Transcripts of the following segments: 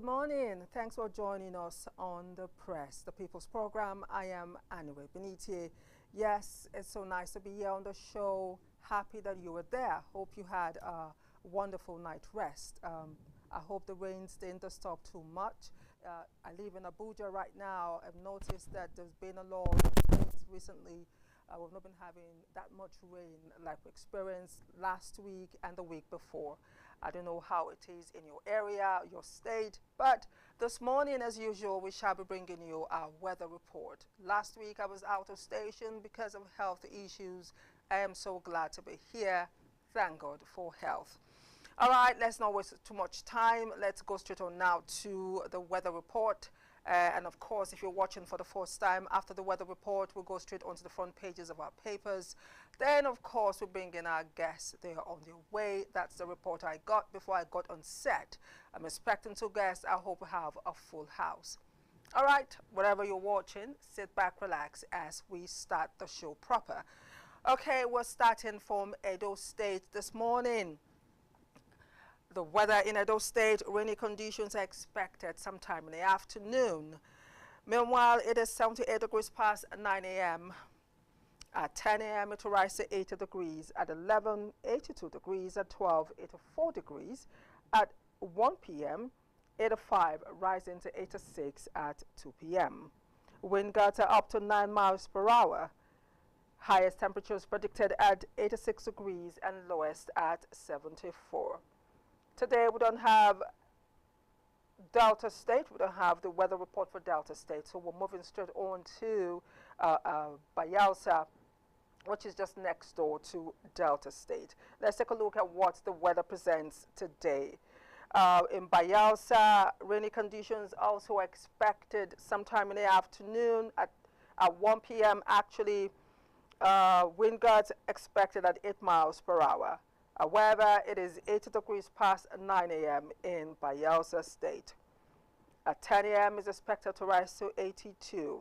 morning. Thanks for joining us on the Press, the People's Program. I am Anyway Beniti. Yes, it's so nice to be here on the show. Happy that you were there. Hope you had a wonderful night rest. I hope the rains didn't disturb too much. I live in Abuja right now. I've noticed that there's been a lot of rains recently. We've not been having that much rain like we experienced last week and the week before. I don't know how it is in your area, your state, but this morning, as usual, we shall be bringing you our weather report. Last week, I was out of station because of health issues. I am so glad to be here. Thank God for health. All right, let's not waste too much time. Let's go straight on now to the weather report. And of course, if you're watching for the first time, after the weather report, we'll go straight onto the front pages of our papers. Then, of course, we'll bring in our guests. They are on their way. That's the report I got before I got on set. I'm expecting 2 guests. I hope we have a full house. All right, wherever you're watching, sit back, relax as we start the show proper. Okay, we're starting from Edo State this morning. The weather in Edo State, rainy conditions are expected sometime in the afternoon. Meanwhile, it is 78 degrees past 9 a.m. At 10 a.m., it will rise to 80 degrees. At 11, 82 degrees. At 12, 84 degrees. At 1 p.m., 85, rising to 86 at 2 p.m. Wind gusts are up to 9 miles per hour. Highest temperatures predicted at 86 degrees and lowest at 74. Today, we don't have Delta State. We don't have the weather report for Delta State. So we're moving straight on to Bayelsa, which is just next door to Delta State. Let's take a look at what the weather presents today. In Bayelsa, rainy conditions also expected sometime in the afternoon at 1 p.m. Actually, wind gusts expected at 8 miles per hour. However, it is 80 degrees past 9 a.m. in Bayelsa State. At 10 a.m. is expected to rise to 82.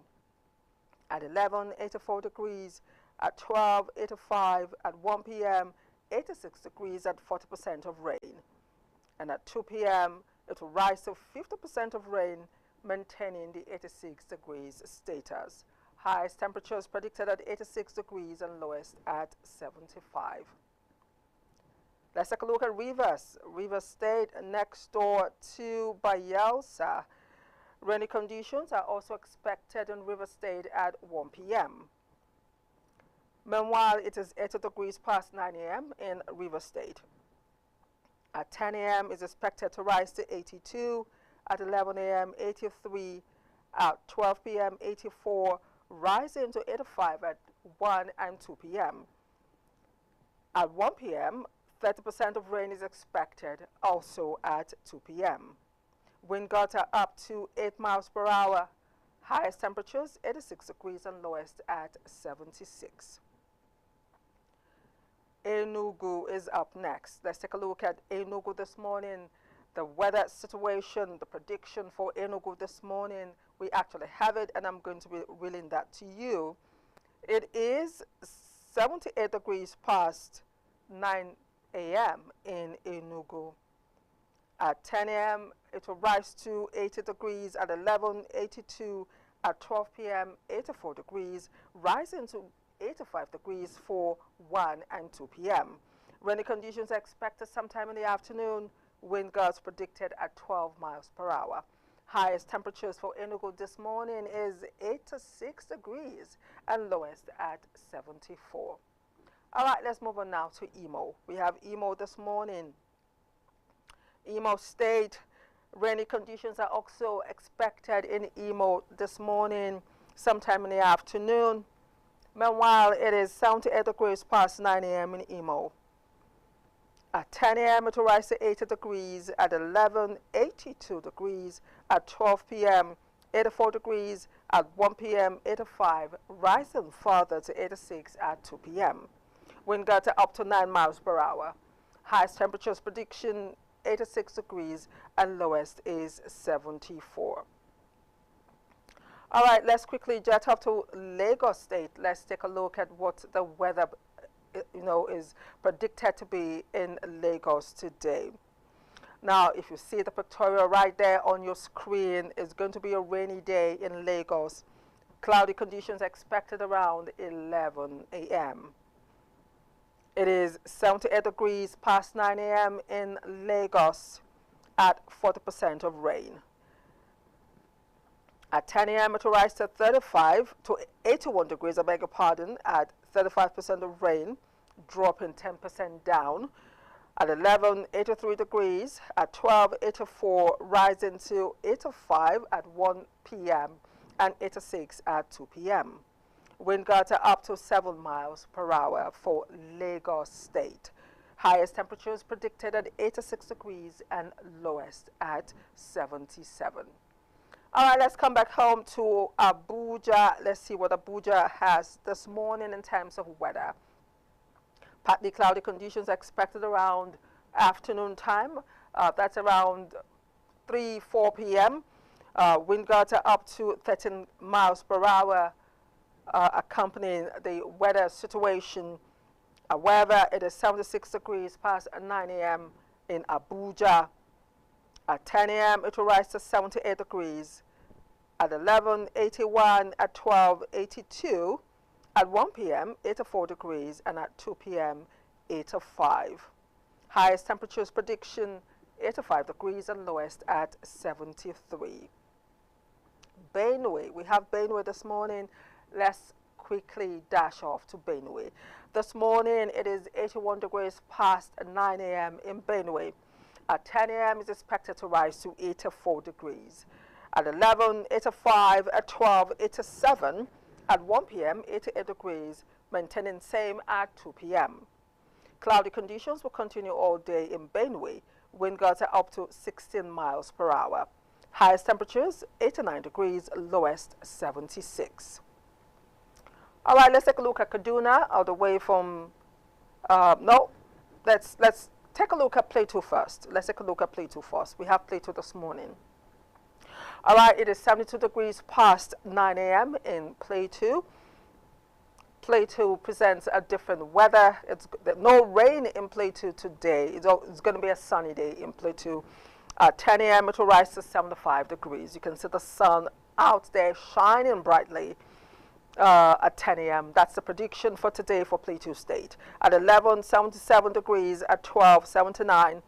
At 11, 84 degrees. At 12, 85. At 1 p.m., 86 degrees at 40% of rain. And at 2 p.m., it will rise to 50% of rain, maintaining the 86 degrees status. Highest temperatures predicted at 86 degrees and lowest at 75. Let's take a look at Rivers. Rivers State, next door to Bayelsa. Rainy conditions are also expected in Rivers State at 1 p.m. Meanwhile, it is 80 degrees past 9 a.m. in Rivers State. At 10 a.m., it's expected to rise to 82. At 11 a.m., 83. At 12 p.m., 84, rising to 85 at 1 and 2 p.m. At 1 p.m., 30% of rain is expected, also at 2 p.m. Wind gusts are up to 8 miles per hour. Highest temperatures, 86 degrees and lowest at 76. Enugu is up next. Let's take a look at Enugu this morning. The weather situation, the prediction for Enugu this morning, we actually have it, and I'm going to be reeling that to you. It is 78 degrees past 9 a.m. in Enugu. At 10 a.m., it will rise to 80 degrees. At 11, 82. At 12 p.m., 84 degrees, rising to 85 degrees for 1 and 2 p.m. Rainy conditions are expected sometime in the afternoon. Wind gusts predicted at 12 miles per hour. Highest temperatures for Enugu this morning is 86 degrees and lowest at 74. All right, let's move on now to Imo. We have Imo this morning. Imo State, rainy conditions are also expected in Imo this morning, sometime in the afternoon. Meanwhile, it is 78 degrees past 9 a.m. in Imo. At 10 a.m., it will rise to 80 degrees. At 11, 82 degrees. At 12 p.m., 84 degrees. At 1 p.m., 85, rising further to 86 at 2 p.m. Wind gusts are up to 9 miles per hour. Highest temperatures prediction 86 degrees and lowest is 74. All right, let's quickly jet up to Lagos State. Let's take a look at what the weather is predicted to be in Lagos today. Now, if you see the pictorial right there on your screen, it's going to be a rainy day in Lagos. Cloudy conditions expected around 11 a.m. It is 78 degrees past 9 a.m. in Lagos at 40% of rain. At 10 a.m. it will rise to 35 to 81 degrees, I beg your pardon, at 35% of rain, dropping 10% down. At 11, 83 degrees. At 12, 84, rising to 85 at 1 p.m. and 86 at 2 p.m. Wind gusts are up to 7 miles per hour for Lagos State. Highest temperatures predicted at 86 degrees and lowest at 77. All right, let's come back home to Abuja. Let's see what Abuja has this morning in terms of weather. Partly cloudy conditions expected around afternoon time. That's around 4 p.m. Wind gusts are up to 13 miles per hour, accompanying the weather situation. However, it is 76 degrees past 9 a.m. in Abuja. At 10 a.m., it will rise to 78 degrees. At 11, 81. At 12, 82. At 1 p.m., 84 degrees. And at 2 p.m., 85. Highest temperatures prediction, 85 degrees and lowest at 73. Benue. We have Benue this morning. Let's quickly dash off to Benue. This morning, it is 81 degrees past 9 a.m. in Benue. At 10 a.m., it's expected to rise to 84 degrees. At 11, 85. At 12, 87. At 1 p.m., 88 degrees, maintaining same at 2 p.m. Cloudy conditions will continue all day in Benue. Wind gusts are up to 16 miles per hour. Highest temperatures, 89 degrees, lowest 76. All right, let's take a look at Kaduna, all the way from, let's take a look at Plateau first. Let's take a look at Plateau first. We have Plateau this morning. All right, it is 72 degrees past 9 a.m. in Plateau. Plateau presents a different weather. It's no rain in Plateau today. It's going to be a sunny day in Plateau. At 10 a.m. it will rise to 75 degrees. You can see the sun out there shining brightly at 10 a.m. That's the prediction for today for Plateau State. At 11, 77 degrees. At 12, 79.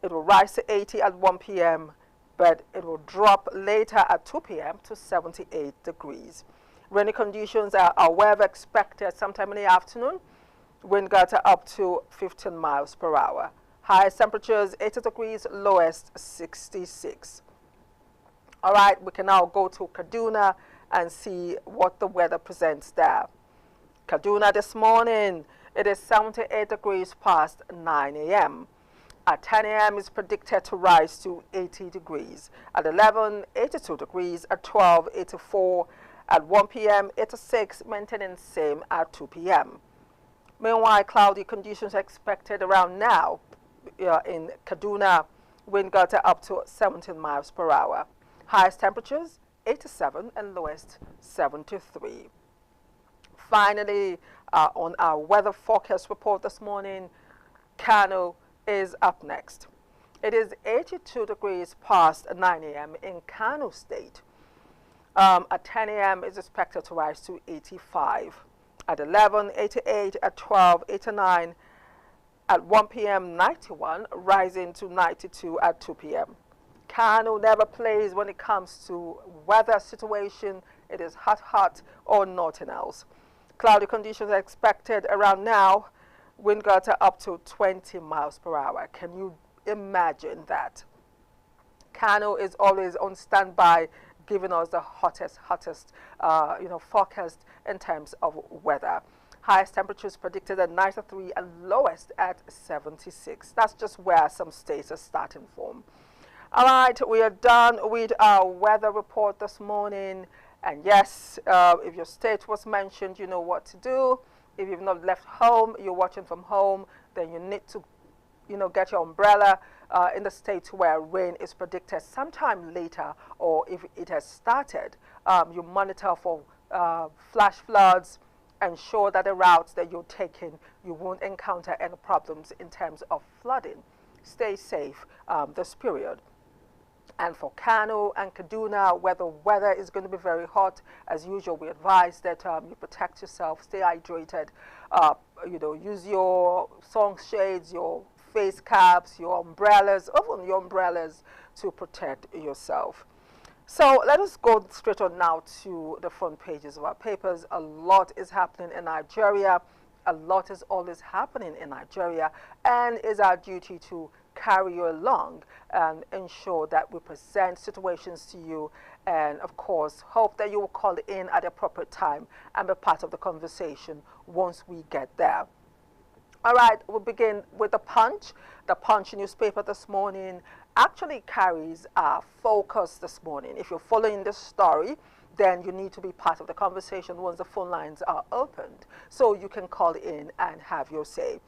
It will rise to 80 at 1 p.m. but it will drop later at 2 p.m. to 78 degrees. Rainy conditions are however expected sometime in the afternoon. Wind gusts are up to 15 miles per hour. Highest temperatures 80 degrees, lowest 66. All right, we can now go to Kaduna and see what the weather presents there. Kaduna this morning, it is 78 degrees past 9 a.m. At 10 a.m. is predicted to rise to 80 degrees. At 11, 82 degrees. At 12, 84. At 1 p.m., 86, maintaining same at 2 p.m. Meanwhile, cloudy conditions are expected around now in Kaduna. Wind gusts are up to 17 miles per hour. Highest temperatures, 87 and lowest 73. Finally, on our weather forecast report this morning, Kano is up next. It is 82 degrees past 9 a.m. in Kano State. At 10 a.m. is expected to rise to 85. At 11, 88. At 12, 89. At 1 p.m., 91, rising to 92 at 2 p.m. Kano never plays when it comes to weather situation. It is hot, hot, or nothing else. Cloudy conditions are expected around now. Wind gusts are up to 20 miles per hour. Can you imagine that? Kano is always on standby, giving us the hottest forecast in terms of weather. Highest temperatures predicted at 93 and lowest at 76. That's just where some states are starting from. All right, we are done with our weather report this morning. And yes, if your state was mentioned, you know what to do. If you've not left home, you're watching from home, then you need to, get your umbrella in the states where rain is predicted sometime later, or if it has started, you monitor for flash floods. Ensure that the routes that you're taking, you won't encounter any problems in terms of flooding. stay safe this period. And for Kano and Kaduna, where the weather is going to be very hot, as usual, we advise that you protect yourself, stay hydrated, use your sun shades, your face caps, your umbrellas, even your umbrellas to protect yourself. So let us go straight on now to the front pages of our papers. A lot is happening in Nigeria. A lot is always happening in Nigeria, and it's our duty to carry you along and ensure that we present situations to you, and of course hope that you will call in at the appropriate time and be part of the conversation once we get there. All right, we'll begin with the Punch. The Punch newspaper this morning actually carries our focus this morning. If you're following this story, then you need to be part of the conversation once the phone lines are opened, so you can call in and have your say.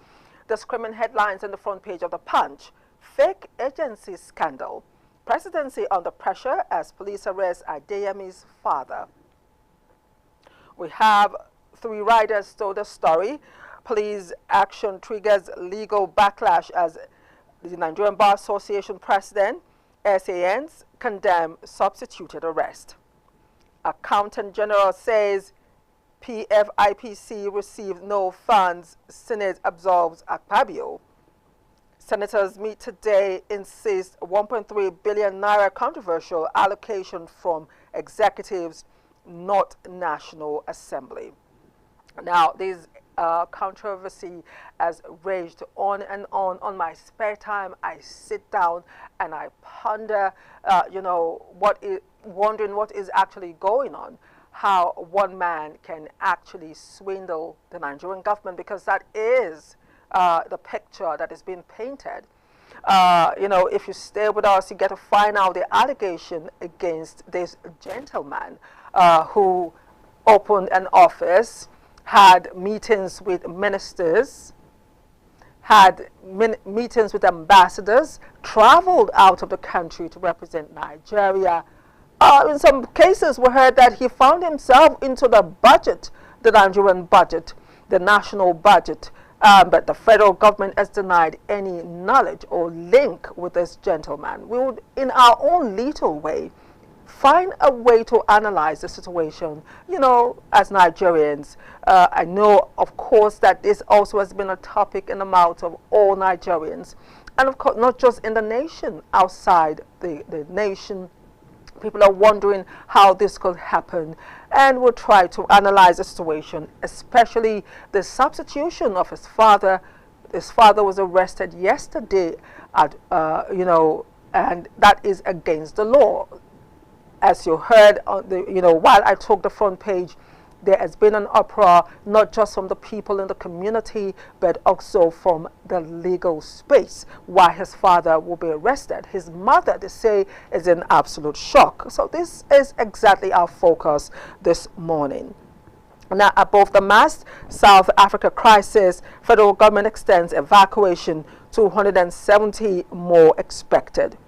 The screaming headlines on the front page of the Punch: fake agency scandal, presidency under pressure as police arrest Adeyemi's father. We have 3 riders told the story. Police action triggers legal backlash as the Nigerian Bar Association president, SANs, condemn substituted arrest. Accountant General says PFIPC received no funds, Senate absolves Akpabio. Senators meet today, insist 1.3 billion naira controversial allocation from executives, not National Assembly. Now, this controversy has raged on and on my spare time. I sit down and I ponder, wondering what is actually going on, how one man can actually swindle the Nigerian government, because that is the picture that is being painted. If you stay with us, you get to find out the allegation against this gentleman who opened an office, had meetings with ministers, had meetings with ambassadors, traveled out of the country to represent Nigeria. In some cases, we heard that he found himself into the budget, the Nigerian budget, the national budget, but the federal government has denied any knowledge or link with this gentleman. We would, in our own little way, find a way to analyze the situation, as Nigerians. I know, of course, that this also has been a topic in the mouth of all Nigerians. And of course, not just in the nation, outside the nation. People are wondering how this could happen, and we'll try to analyze the situation, especially the substitution of his father. His father was arrested yesterday, and that is against the law. As you heard, while I took the front page, there has been an uproar, not just from the people in the community, but also from the legal space, why his father will be arrested. His mother, they say, is in absolute shock. So this is exactly our focus this morning. Now, above the mast, South Africa crisis, federal government extends evacuation, 270 more expected.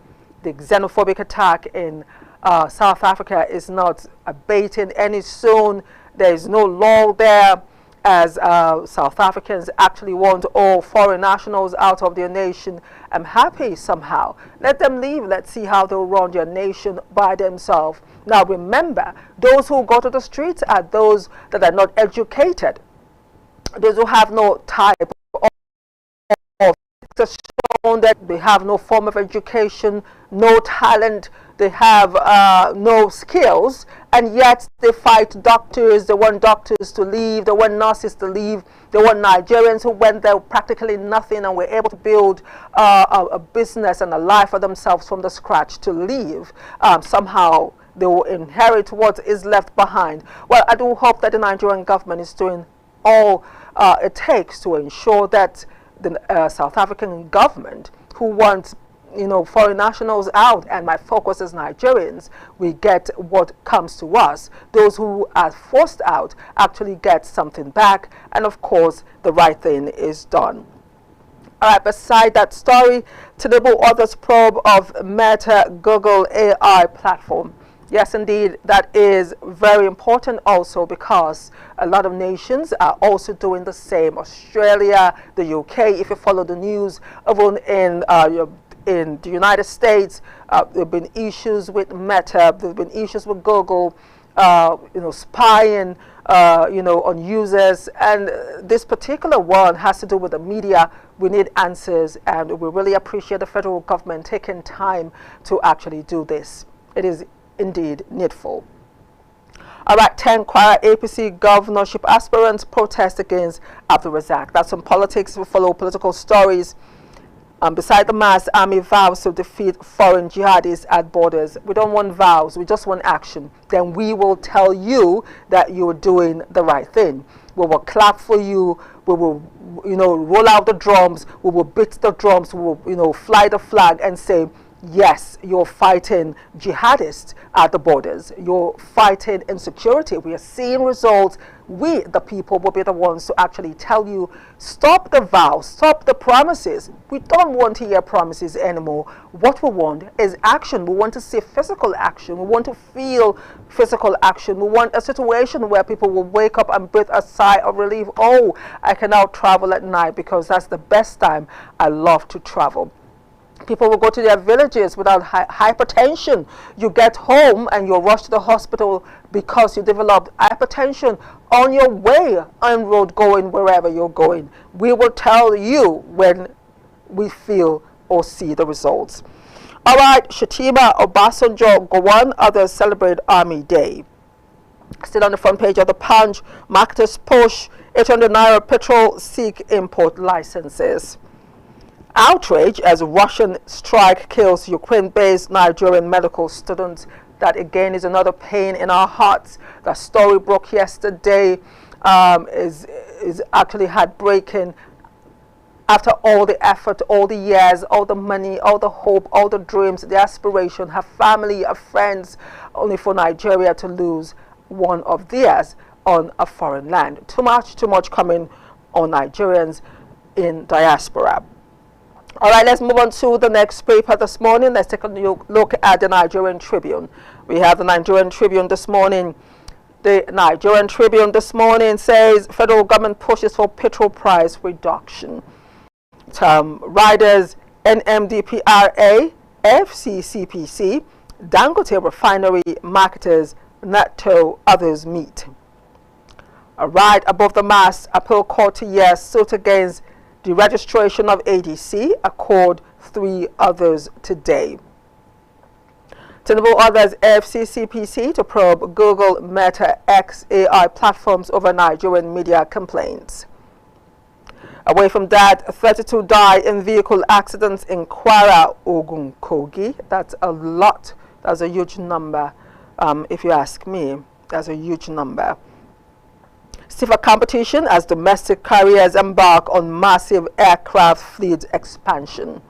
The xenophobic attack in South Africa is not abating any soon. There is no lull there, as South Africans actually want all foreign nationals out of their nation. I'm happy somehow. Let them leave. Let's see how they'll run their nation by themselves. Now remember, those who go to the streets are those that are not educated, those who have no type of shown that they have no form of education, no talent, they have no skills, and yet they fight doctors. They want doctors to leave, they want nurses to leave, they want Nigerians who went there practically nothing and were able to build a business and a life for themselves from the scratch to leave. Somehow they will inherit what is left behind. Well, I do hope that the Nigerian government is doing all it takes to ensure that the South African government, who wants foreign nationals out, and my focus is Nigerians, we get what comes to us. Those who are forced out actually get something back, and of course the right thing is done. All right, beside that story, Tinubu authors probe of Meta Google AI platform. Yes, indeed, that is very important also, because a lot of nations are also doing the same. Australia, the UK, if you follow the news, even in the United States, there have been issues with Meta, there have been issues with Google, spying, on users. And this particular one has to do with the media. We need answers, and we really appreciate the federal government taking time to actually do this. It is indeed needful. All right, 10 Kwara APC governorship aspirants protest against Abdul Razak. That's some politics. We follow political stories. Beside the mass, army vows to defeat foreign jihadists at borders. We don't want vows, we just want action. Then we will tell you that you're doing the right thing. We will clap for you. We will, roll out the drums. We will beat the drums. We will, fly the flag and say, yes, you're fighting jihadists at the borders. You're fighting insecurity. We are seeing results. We, the people, will be the ones to actually tell you, stop the vows, stop the promises. We don't want to hear promises anymore. What we want is action. We want to see physical action. We want to feel physical action. We want a situation where people will wake up and breathe a sigh of relief. Oh, I can now travel at night, because that's the best time I love to travel. People will go to their villages without hypertension. You get home and you're rushed to the hospital because you developed hypertension on your way on road going wherever you're going. We will tell you when we feel or see the results. All right, Shatima, Obasanjo, Gowon, others celebrate Army Day. Still on the front page of the Punch, marketers push 800 naira petrol, seek import licenses. Outrage as Russian strike kills Ukraine-based Nigerian medical students. That again is another pain in our hearts. The story broke yesterday, is actually heartbreaking. After all the effort, all the years, all the money, all the hope, all the dreams, the aspiration, her family, her friends, only for Nigeria to lose one of theirs on a foreign land. Too much coming on Nigerians in diaspora. All right, let's move on to the next paper this morning. Let's take a look at the Nigerian Tribune. We have the Nigerian Tribune this morning. The Nigerian Tribune this morning says federal government pushes for petrol price reduction. Riders, NMDPRA, FCCPC, Dangote Refinery, marketers, NATO, others meet. All right, above the mass, appeal court to yes, suit against the registration of ADC, accord 3 others today. Tenable others, FCCPC to probe Google, Meta, X, AI platforms over Nigerian media complaints. Away from that, 32 die in vehicle accidents in Kwara, Ogun, Kogi. That's a lot. That's a huge number. If you ask me, that's a huge number. Stiffer competition as domestic carriers embark on massive aircraft fleet expansion.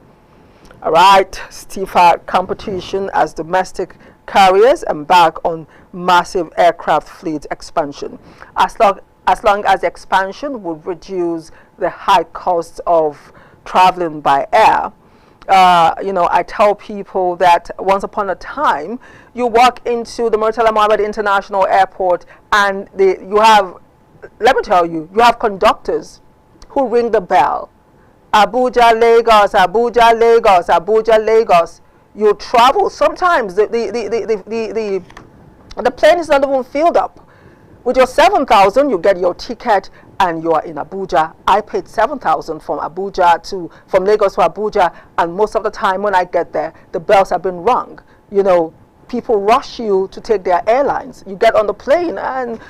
All right, stiffer competition as domestic carriers embark on massive aircraft fleet expansion. As long as the expansion would reduce the high cost of traveling by air. I tell people that once upon a time, you walk into the Murtala Mohammed International Airport and let me tell you, you have conductors who ring the bell. Abuja, Lagos, Abuja, Lagos, Abuja, Lagos. You travel. Sometimes the plane is not even filled up. With your 7,000, you get your ticket and you are in Abuja. I paid 7,000 from Lagos to Abuja, and most of the time when I get there, the bells have been rung. People rush you to take their airlines. You get on the plane and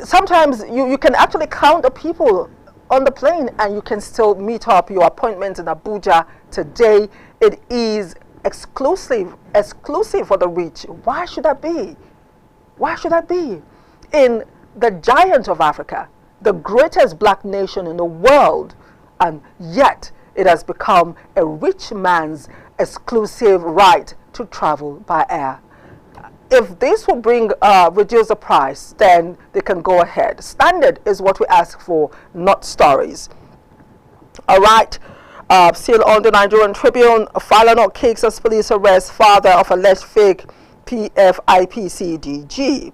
sometimes you can actually count the people on the plane and you can still meet up your appointment in Abuja today. It is exclusive for the rich. Why should that be? Why should that be? In the giant of Africa, the greatest black nation in the world, and yet it has become a rich man's exclusive right to travel by air. If this will reduce the price, then they can go ahead. Standard is what we ask for, not stories. All right. Still on the Nigerian Tribune, Falana kicks as police arrest father of alleged fake PFIPCDG.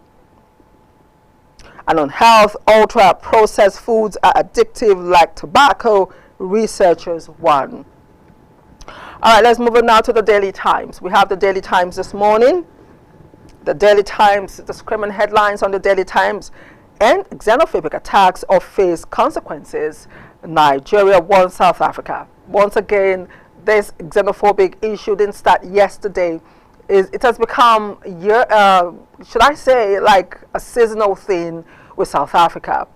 And on health, ultra-processed foods are addictive like tobacco, researchers warn. All right, let's move on now to the Daily Times. We have the Daily Times this morning. The Daily Times, the screaming headlines on the Daily Times: end xenophobic attacks or face consequences. Nigeria warns South Africa. Once again, this xenophobic issue didn't start yesterday. It has become, should I say, like a seasonal thing with South Africa.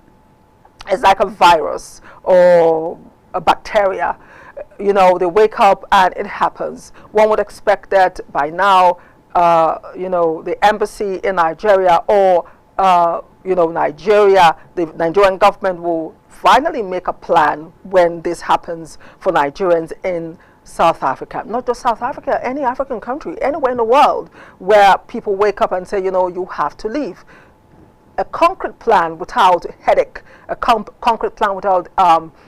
It's like a virus or a bacteria. You know, they wake up and it happens. One would expect that by now, you know, the embassy in Nigeria or, you know, Nigeria, the Nigerian government will finally make a plan when this happens for Nigerians in South Africa. Not just South Africa, any African country, anywhere in the world where people wake up and say, you know, you have to leave. A concrete plan without headache, a concrete plan without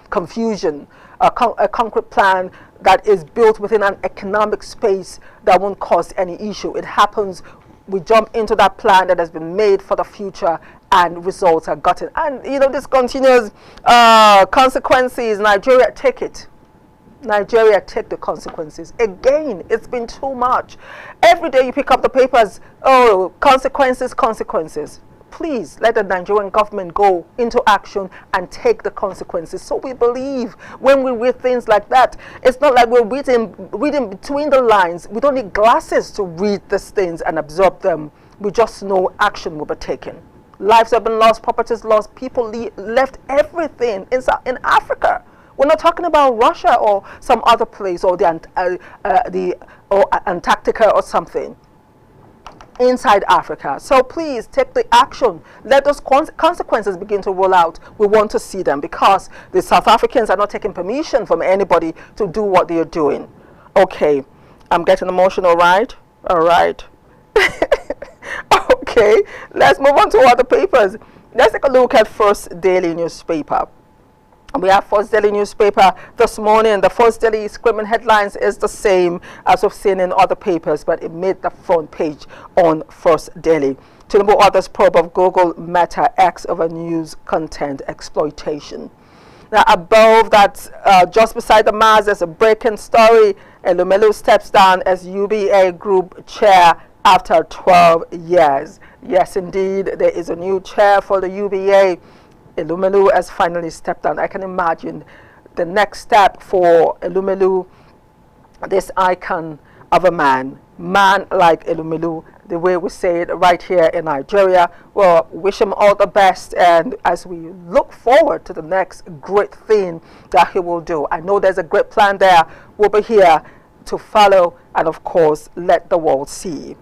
confusion, a concrete plan that is built within an economic space that won't cause any issue. It happens, we jump into that plan that has been made for the future and results are gotten. And, you know, this continuous consequences, Nigeria, take it. Nigeria, take the consequences. Again, it's been too much. Every day you pick up the papers, oh, consequences, consequences. Please let the Nigerian government go into action and take the consequences. So we believe when we read things like that, it's not like we're reading between the lines. We don't need glasses to read these things and absorb them. We just know action will be taken. Lives have been lost, properties lost, people left everything in Africa. We're not talking about Russia or some other place or or Antarctica or something. Inside Africa. So please take the action. Let those consequences begin to roll out. We want to see them because the South Africans are not taking permission from anybody to do what they are doing. Okay, I'm getting emotional, right? All right. Okay, let's move on to other papers. Let's take a look at First Daily newspaper. We have First Daily newspaper this morning. The First Daily screaming headlines is the same as we've seen in other papers, but it made the front page on First Daily. Tinubu orders probe of Google Meta X over news content exploitation. Now, above that, just beside the Mars, there's a breaking story. Elumelu steps down as UBA group chair after 12 years. Yes, indeed, there is a new chair for the UBA. Elumelu has finally stepped down. I can imagine the next step for Elumelu, this icon of a man like Elumelu, the way we say it right here in Nigeria. Well, wish him all the best, and as we look forward to the next great thing that he will do. I know there's a great plan there. We'll be here to follow and, of course, let the world see.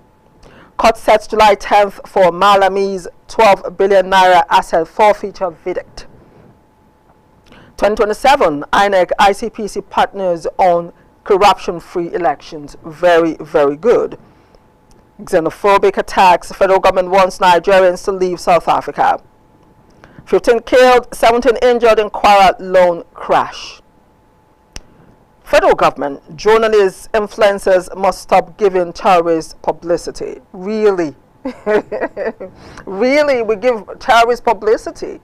Court sets July 10th for Malami's 12 billion naira asset forfeiture verdict. 2027, INEC ICPC partners on corruption-free elections. Very, very good. Xenophobic attacks. Federal government wants Nigerians to leave South Africa. 15 killed, 17 injured in Kwara loan crash. Federal government, journalists, influencers must stop giving terrorists publicity. Really? Really? We give terrorists publicity?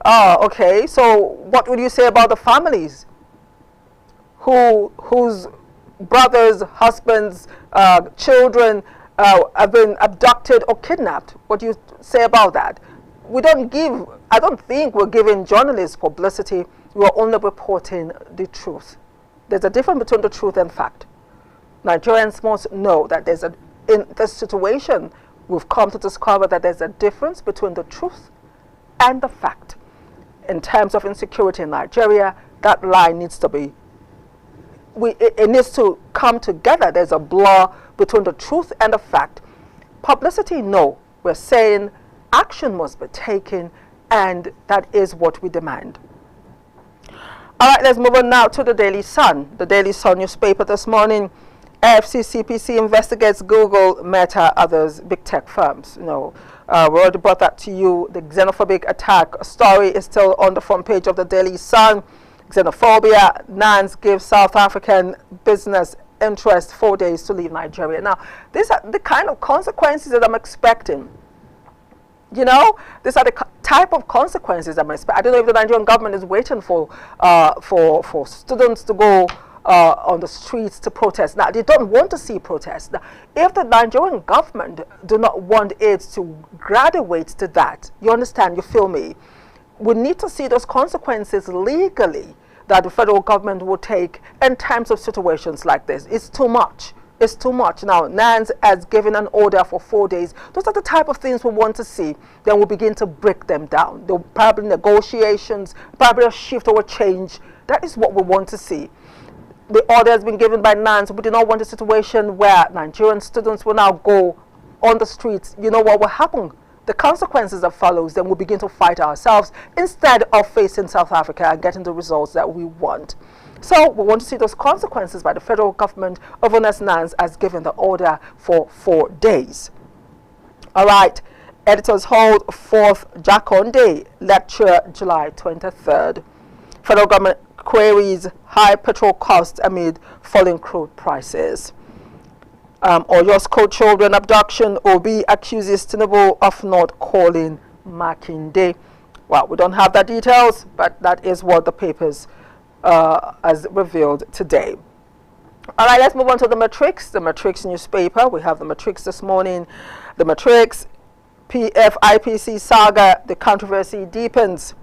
Oh, okay. So what would you say about the families whose brothers, husbands, children have been abducted or kidnapped? What do you say about that? We don't give, I don't think we're giving journalists publicity. We're only reporting the truth. There's a difference between the truth and fact. Nigerians must know that in this situation, we've come to discover that there's a difference between the truth and the fact. In terms of insecurity in Nigeria, that line needs to be, it needs to come together. There's a blur between the truth and the fact. Publicity, no. We're saying action must be taken, and that is what we demand. All right, let's move on now to the Daily Sun. The Daily Sun newspaper this morning. FCCPC investigates Google, Meta, others, big tech firms. You know, we already brought that to you. The xenophobic attack story is still on the front page of the Daily Sun. Xenophobia, Nans gives South African business interest 4 days to leave Nigeria. Now, these are the kind of consequences that I'm expecting. You know, these are the type of consequences I'm expecting. I don't know if the Nigerian government is waiting for students to go on the streets to protest. Now, they don't want to see protests. Now, if the Nigerian government do not want it to graduate to that, you understand, you feel me? We need to see those consequences legally that the federal government will take in terms of situations like this. It's too much. It's too much. Now, NANS has given an order for 4 days. Those are the type of things we want to see. Then we'll begin to break them down. There'll probably negotiations, probably a shift or a change. That is what we want to see. The order has been given by NANS. We do not want a situation where Nigerian students will now go on the streets. You know what will happen? The consequences that follows, then we'll begin to fight ourselves instead of facing South Africa and getting the results that we want. So we want to see those consequences by the federal government. Overness NANS has given the order for 4 days. All right. Editors hold 4th Jakonde lecture July 23rd. Federal government queries high petrol costs amid falling crude prices. Oyo's co-children abduction. Obi accuses Tinubu of not calling Makinde. Well, we don't have the details, but that is what the papers has revealed today. All right, let's move on to the Matrix. The Matrix newspaper. We have the Matrix this morning. The Matrix, PFIPC saga, the controversy deepens.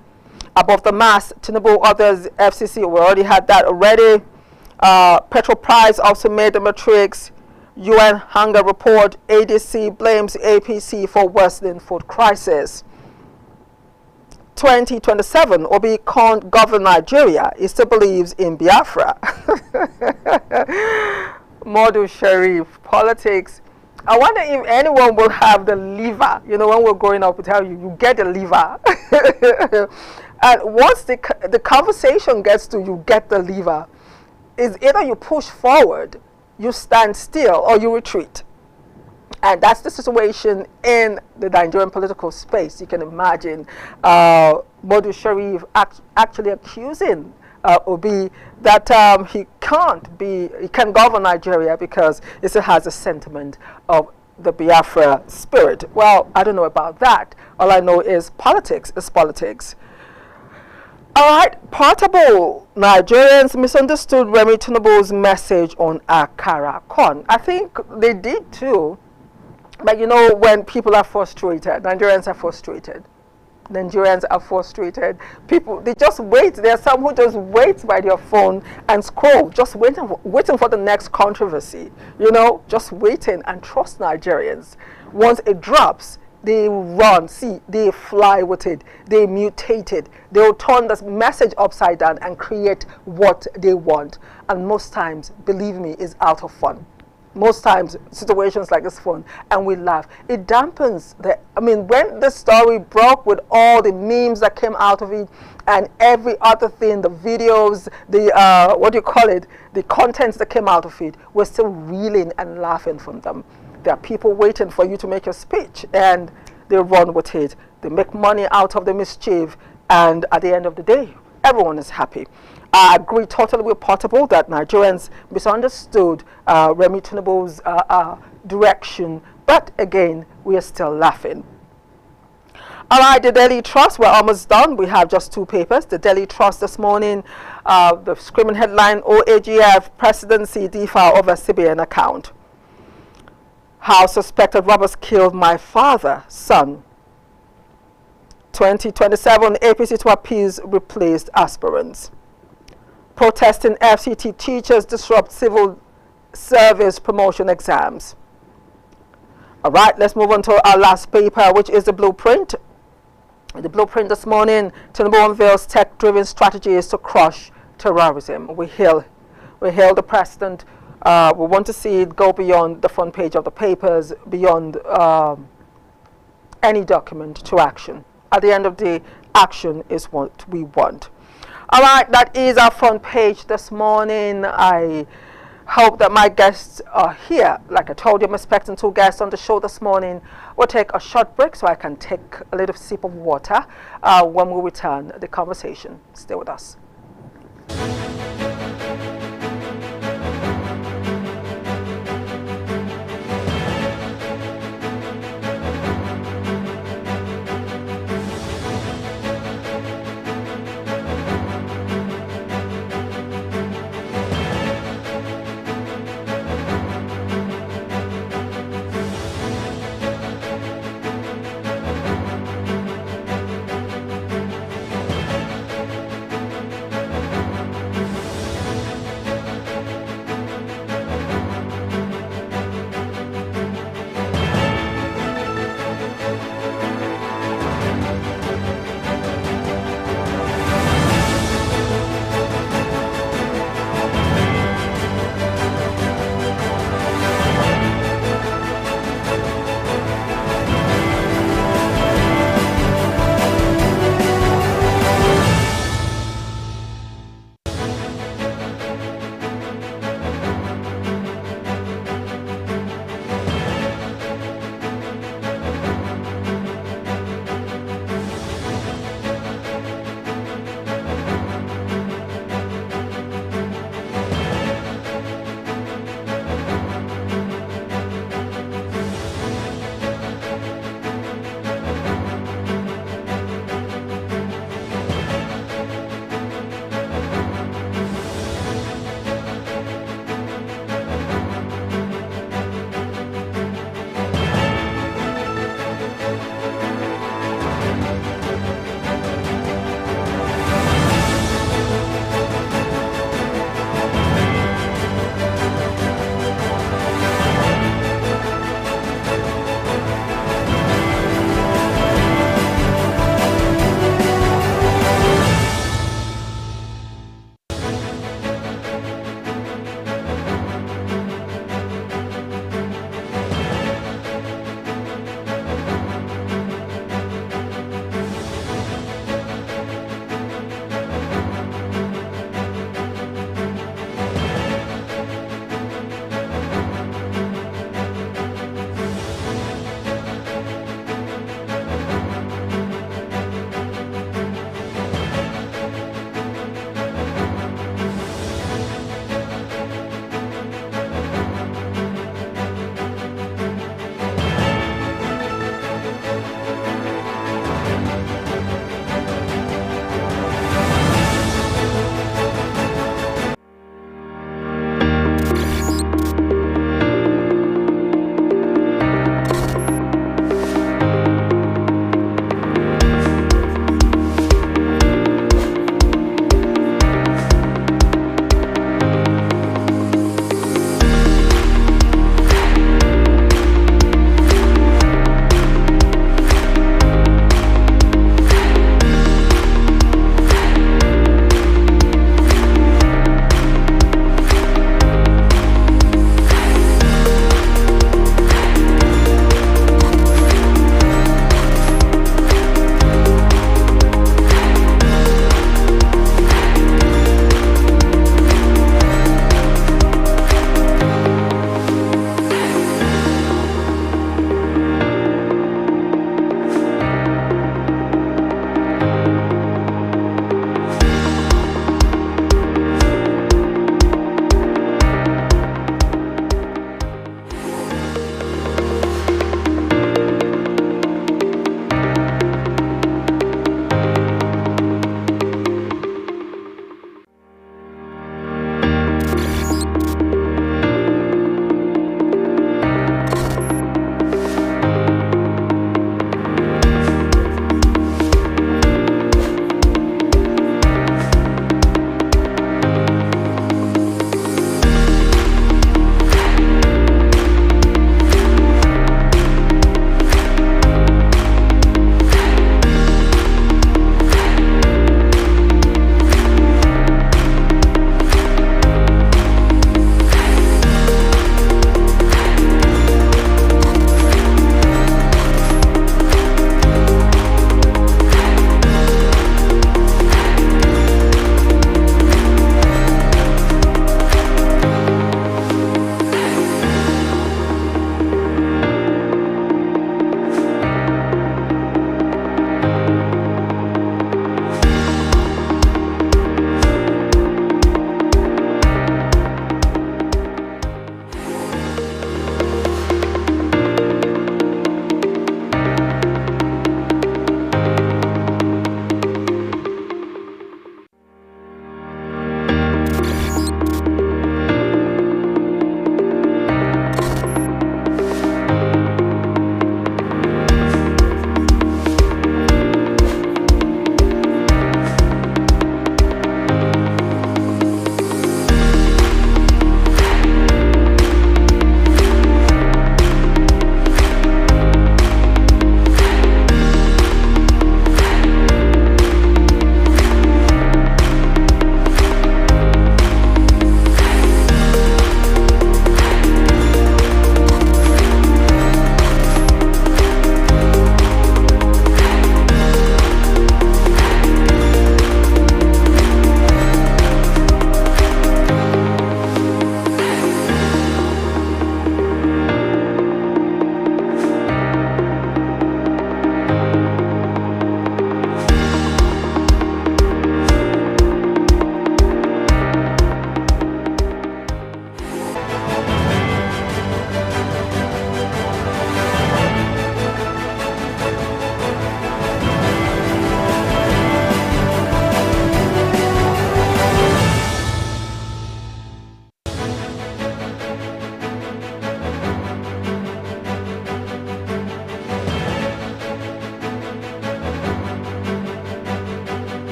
Above the mass, Tinubu others, FCC, we already had that already. Petrol price also made the Matrix. UN hunger report, ADC blames APC for worsening food crisis. 2027, Obi can't govern Nigeria. He still believes in Biafra. Modu Sharif, politics. I wonder if anyone will have the liver. You know, when we're growing up, we tell you, you get the liver. And once the conversation gets to you get the liver, is either you push forward, you stand still, or you retreat. And that's the situation in the Nigerian political space. You can imagine Modu Sharif actually accusing Obi that he can't govern Nigeria because it has a sentiment of the Biafra spirit. Well, I don't know about that. All I know is politics is politics. All right, Portable. Nigerians misunderstood Remi Tinubu's message on Akara Con. I think they did too. But you know, when people are frustrated, Nigerians are frustrated. Nigerians are frustrated. People, they just wait. There are some who just wait by their phone and scroll, just waiting for the next controversy. You know, just waiting, and trust Nigerians. Once it drops, they run. See, they fly with it. They mutate it. They'll turn this message upside down and create what they want. And most times, believe me, is out of fun. Most times, situations like this fun, and we laugh. It dampens the, I mean, when the story broke with all the memes that came out of it and every other thing, the videos, the, what do you call it, the contents that came out of it, we're still reeling and laughing from them. There are people waiting for you to make your speech, and they run with it. They make money out of the mischief, and at the end of the day, everyone is happy. I agree totally with Portable that Nigerians misunderstood Remi Tinubu's direction, but again, we are still laughing. All right, the Daily Trust, we're almost done. We have just 2 papers. The Daily Trust this morning, the screaming headline, OAGF presidency defile over CBN account. How suspected robbers killed my father, son. 2027, APC to appease replaced aspirants. Protesting FCT teachers disrupt civil service promotion exams. All right, let's move on to our last paper, which is the Blueprint. The Blueprint this morning, Tinubu unveils tech-driven strategies to crush terrorism. We hail the president. We want to see it go beyond the front page of the papers, beyond any document to action. At the end of the day, action is what we want. All right, that is our front page this morning. I hope that my guests are here. Like I told you, I'm expecting 2 guests on the show this morning. We'll take a short break so I can take a little sip of water when we return the conversation. Stay with us.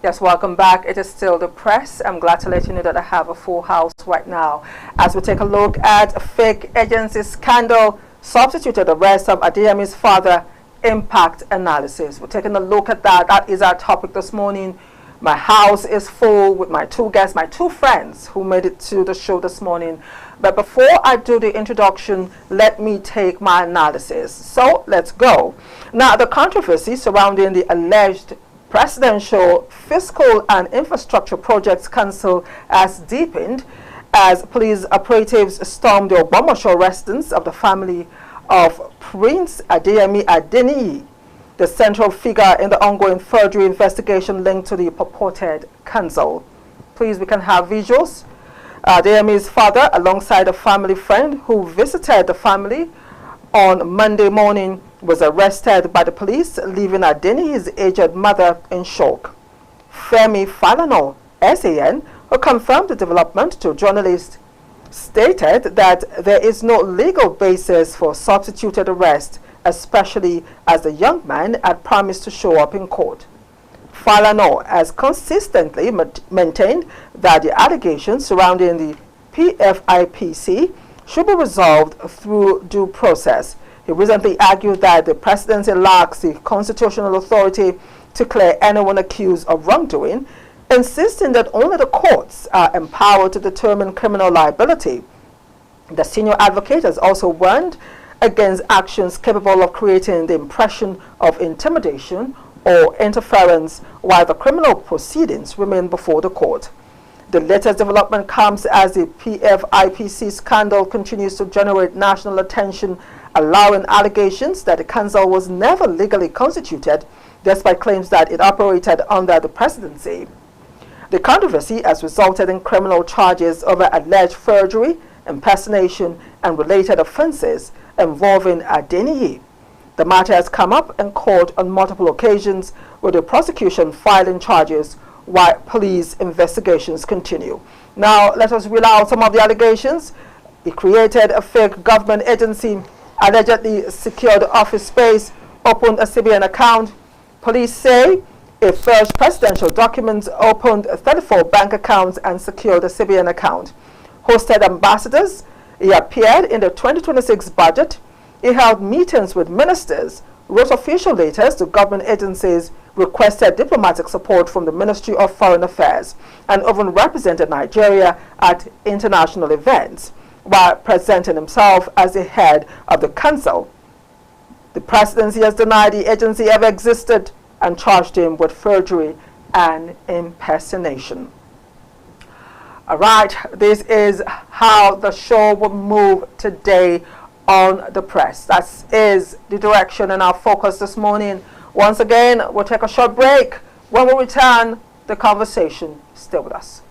Yes, welcome back. It is still the press. I'm glad to let you know that I have a full house right now as we take a look at fake agency scandal substituted arrest of Adeyemi's father, impact analysis. We're taking a look at that. That is our topic this morning. My house is full with my two guests, my two friends who made it to the show this morning. But before I do the introduction, let me take my analysis. So let's go. Now, the controversy surrounding the alleged Presidential Fiscal and Infrastructure Projects Council has deepened as police operatives stormed the Ogbomoso residence of the family of Prince Adeyemi, the central figure in the ongoing forgery investigation linked to the purported council. Please, we can have visuals. Adeyemi's father, alongside a family friend who visited the family on Monday morning, was arrested by the police, leaving Adeyemi's aged mother in shock. Femi Falana, SAN, who confirmed the development to journalists, stated that there is no legal basis for substituted arrest, especially as the young man had promised to show up in court. Falana has consistently maintained that the allegations surrounding the PFIPC should be resolved through due process. He recently argued that the presidency lacks the constitutional authority to clear anyone accused of wrongdoing, insisting that only the courts are empowered to determine criminal liability. The senior advocate has also warned against actions capable of creating the impression of intimidation or interference while the criminal proceedings remain before the court. The latest development comes as the PFIPC scandal continues to generate national attention, allowing allegations that the council was never legally constituted, despite claims that it operated under the presidency. The controversy has resulted in criminal charges over alleged forgery, impersonation, and related offenses involving Adeyemi. The matter has come up in court on multiple occasions, with the prosecution filing charges while police investigations continue. Now, let us reel out some of the allegations. He created a fake government agency, allegedly secured office space, opened a CBN account. Police say it forged presidential documents, opened 34 bank accounts, and secured a CBN account. Hosted ambassadors. He appeared in the 2026 budget. He held meetings with ministers, wrote official letters to government agencies, requested diplomatic support from the Ministry of Foreign Affairs, and even represented Nigeria at international events, while presenting himself as the head of the council. The presidency has denied the agency ever existed and charged him with forgery and impersonation. All right, this is how the show will move today on the press. That is the direction and our focus this morning. Once again, we'll take a short break. When we return, the conversation. Stay with us.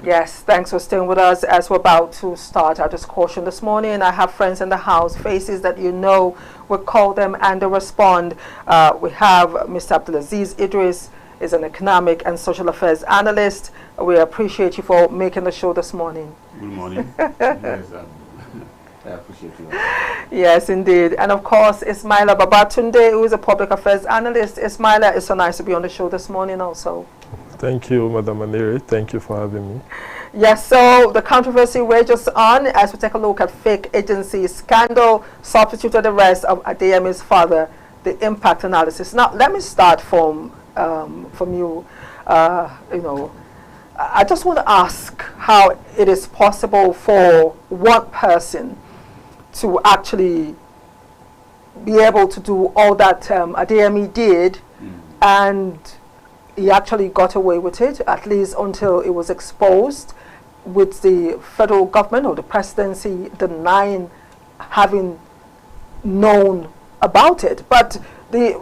Yes, thanks for staying with us as we're about to start our discussion this morning. I have friends in the house, faces that you know. We call them and they respond. We have Mr. Abdulaziz Idris, is an economic and social affairs analyst. We appreciate you for making the show this morning. Good morning. Yes, I appreciate you. Yes, indeed. And of course, Ismaila Babatunde, who is a public affairs analyst. Ismaila, it's so nice to be on the show this morning also. Thank you, Madam Aniri. Thank you for having me. Yes, so the controversy rages on as we take a look at fake agency scandal, substituted arrest of Adeyemi's father, the impact analysis. Now, let me start from you. You know, I just want to ask how it is possible for one person to actually be able to do all that Adeyemi did, and he actually got away with it, at least until it was exposed, with the federal government or the presidency denying having known about it. But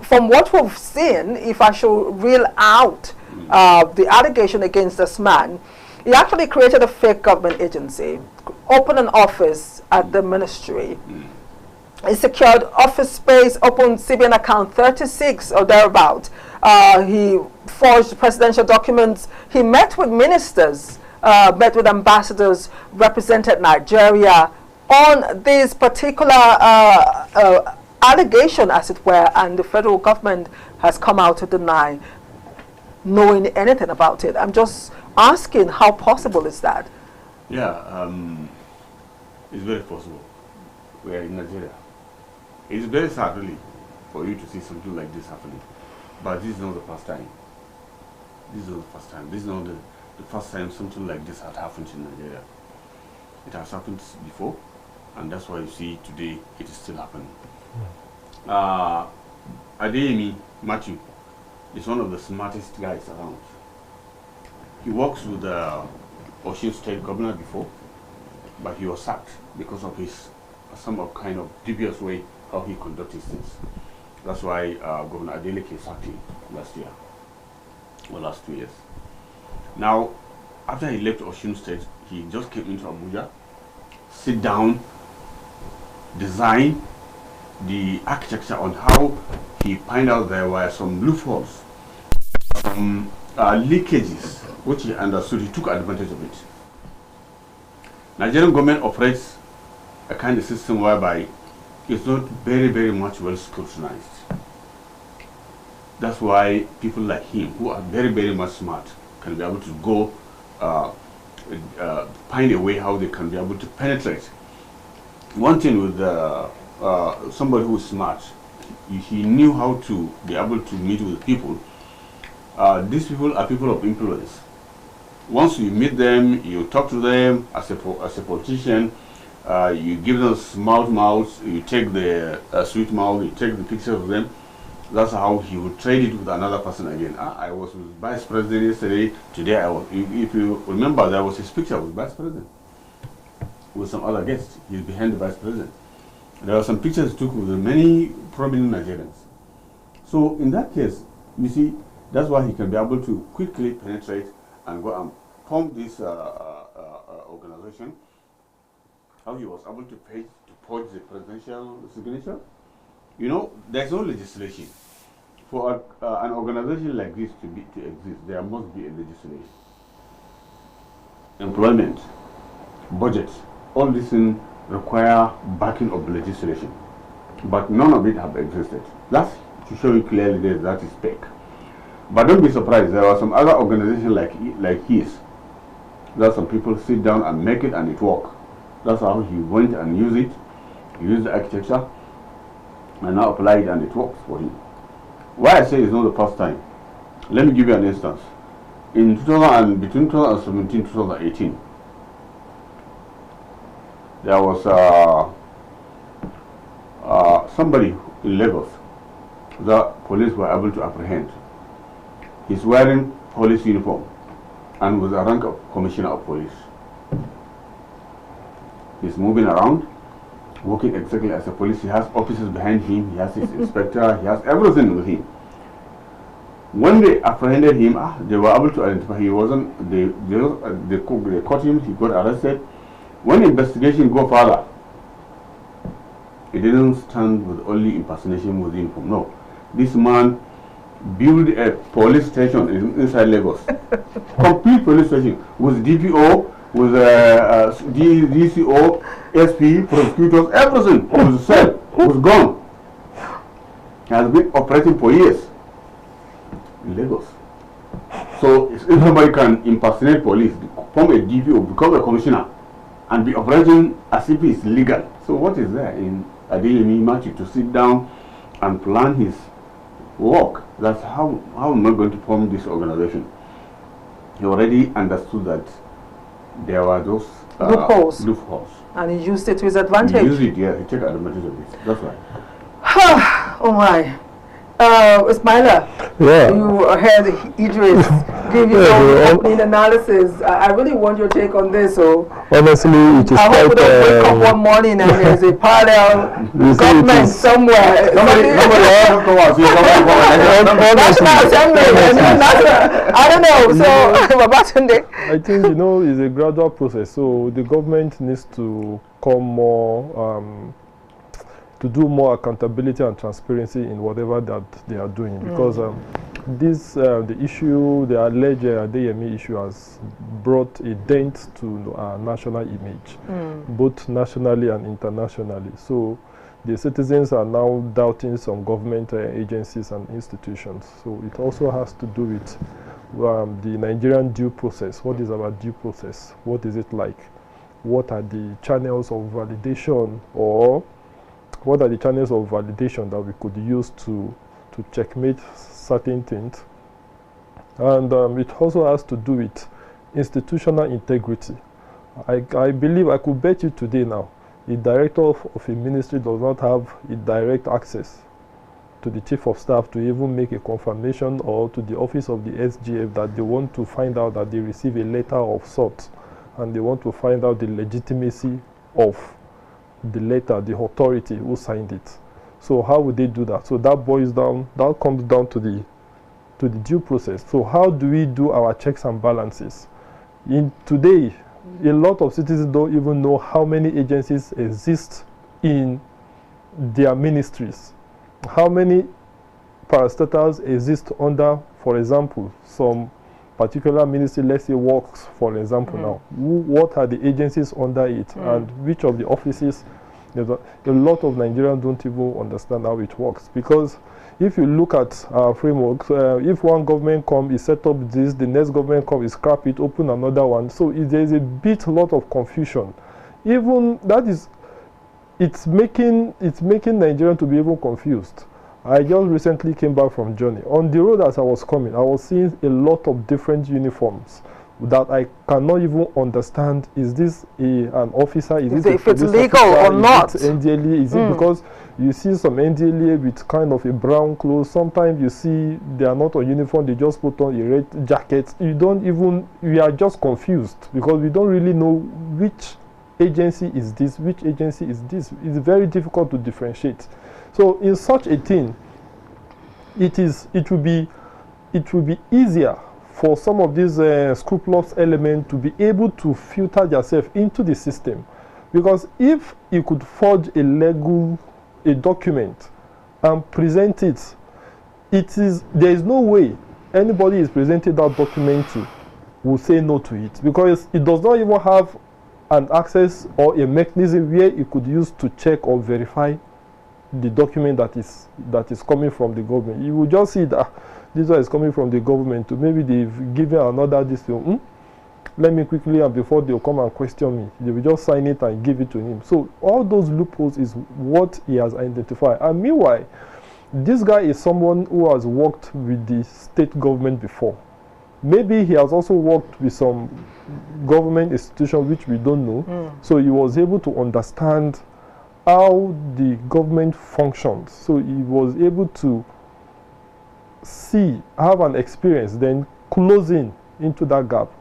from what we've seen, if I should reel out the allegation against this man, he actually created a fake government agency, opened an office at the ministry, he secured office space, opened CBN account 36 or thereabout. He forged presidential documents. He met with ministers, met with ambassadors, represented Nigeria on this particular allegation, as it were, and the federal government has come out to deny knowing anything about it. I'm just asking, how possible is that? Yeah, it's very possible. We are in Nigeria. It's very sad, really, for you to see something like this happening. But this is not the first time. This is not the first time. This is not the first time something like this had happened in Nigeria. It has happened before, and that's why you see today it is still happening. Adeyemi Matthew is one of the smartest guys around. He works with the Osun State governor before, but he was sacked because of his some kind of dubious way how he conducted things. That's why Governor Adeyemi sacked him last year, or last 2 years. Now, after he left Osun State, he just came into Abuja, sit down, design the architecture on how he found out there were some loopholes, some leakages, which he understood. He took advantage of it. Nigerian government operates a kind of system whereby it's not very, very much well scrutinized. That's why people like him, who are very, very much smart, can be able to go find a way how they can be able to penetrate. One thing with somebody who is smart, he knew how to be able to meet with people. These people are people of influence. Once you meet them, you talk to them as a politician, you give them smart mouths, you take the sweet mouth, you take the pictures of them. That's how he would trade it with another person again. I was with Vice President yesterday, today I was, if you remember, there was his picture with Vice President, with some other guests. He's behind the Vice President. There are some pictures he took with many prominent Nigerians. So in that case, you see, that's why he can be able to quickly penetrate and go and form this organization. How he was able to forge the presidential signature. You know, there's no legislation. For an organization like this to exist, there must be a legislation. Employment, budget, all these things require backing of legislation. But none of it have existed. That's to show you clearly that is fake. But don't be surprised, there are some other organizations like his. That some people sit down and make it and it works. That's how he went and used it. He used the architecture and now apply it and it works for him. Why I say it's not the first time. Let me give you an instance. In between 2017 and 2018, there was somebody in Lagos that police were able to apprehend. He's wearing police uniform and with a rank of commissioner of police. He's moving around, working exactly as a police. He has officers behind him, he has his inspector, he has everything with him. When they apprehended him, they were able to identify he wasn't. They caught him. He got arrested. When investigation go further, it didn't stand with only impersonation with uniform. No, this man built a police station inside Lagos, complete police station with DPO, with DCO, SP, prosecutors, everything was cell, was gone. He has been operating for years in Lagos. So if somebody can impersonate police, become a DPO, become a commissioner, and be operating as if it's legal, so what is there in Adeyemi Matthew to sit down and plan his work? That's how am I going to form this organization? He already understood that there were those loopholes. And he used it to his advantage. He used it, yeah, he took advantage of it. That's right. Oh my. Ismaila, you heard Idris give you some opening analysis. I really want your take on this. So honestly, it is I hope we don't wake up one morning and there's a parallel government somewhere. I don't know. So Babatunde. I think it's a gradual process. So the government needs to come more. To do more accountability and transparency in whatever that they are doing, because the issue, the alleged Adeyemi issue, has brought a dent to our national image, both nationally and internationally. So the citizens are now doubting some government agencies and institutions. So it also has to do with the Nigerian due process. What is our due process? What is it like? What are the channels of validation, or what are the channels of validation that we could use to checkmate certain things? And it also has to do with institutional integrity. I believe, I could bet you today now, a director of a ministry does not have a direct access to the chief of staff to even make a confirmation, or to the office of the SGF that they want to find out that they receive a letter of sorts, and they want to find out the legitimacy of the letter, the authority who signed it. So how would they do that? So that comes down to the due process. So how do we do our checks and balances? Today, a lot of citizens don't even know how many agencies exist in their ministries. How many parastatals exist under, for example, some particular ministry, let's say works, for example, now. What are the agencies under it, and which of the offices? A lot of Nigerians don't even understand how it works, because if you look at our framework, if one government comes, is set up this, the next government comes, is scrap it, open another one. So there's a lot of confusion. Even that is, it's making Nigerians to be even confused. I just recently came back from Journey. On the road as I was coming, I was seeing a lot of different uniforms that I cannot even understand. Is this an officer? Is it if it's legal or not? Is it NDLA? Is it because you see some NDLA with kind of a brown clothes? Sometimes you see they are not on uniform, they just put on a red jacket. We are just confused, because we don't really know which agency is this, which agency is this. It's very difficult to differentiate. So in such a thing, it will be easier for some of these scrupulous elements to be able to filter themselves into the system. Because if you could forge a document and present it, there is no way anybody is presenting that document to will say no to it, because it does not even have an access or a mechanism where it could use to check or verify the document that is coming from the government. You will just see that this one is coming from the government. Maybe they've given another this thing. Let me quickly, and before they'll come and question me, they will just sign it and give it to him. So all those loopholes is what he has identified. And meanwhile, this guy is someone who has worked with the state government before. Maybe he has also worked with some government institution which we don't know. So he was able to understand how the government functions. So he was able to have an experience, then closing into that gap.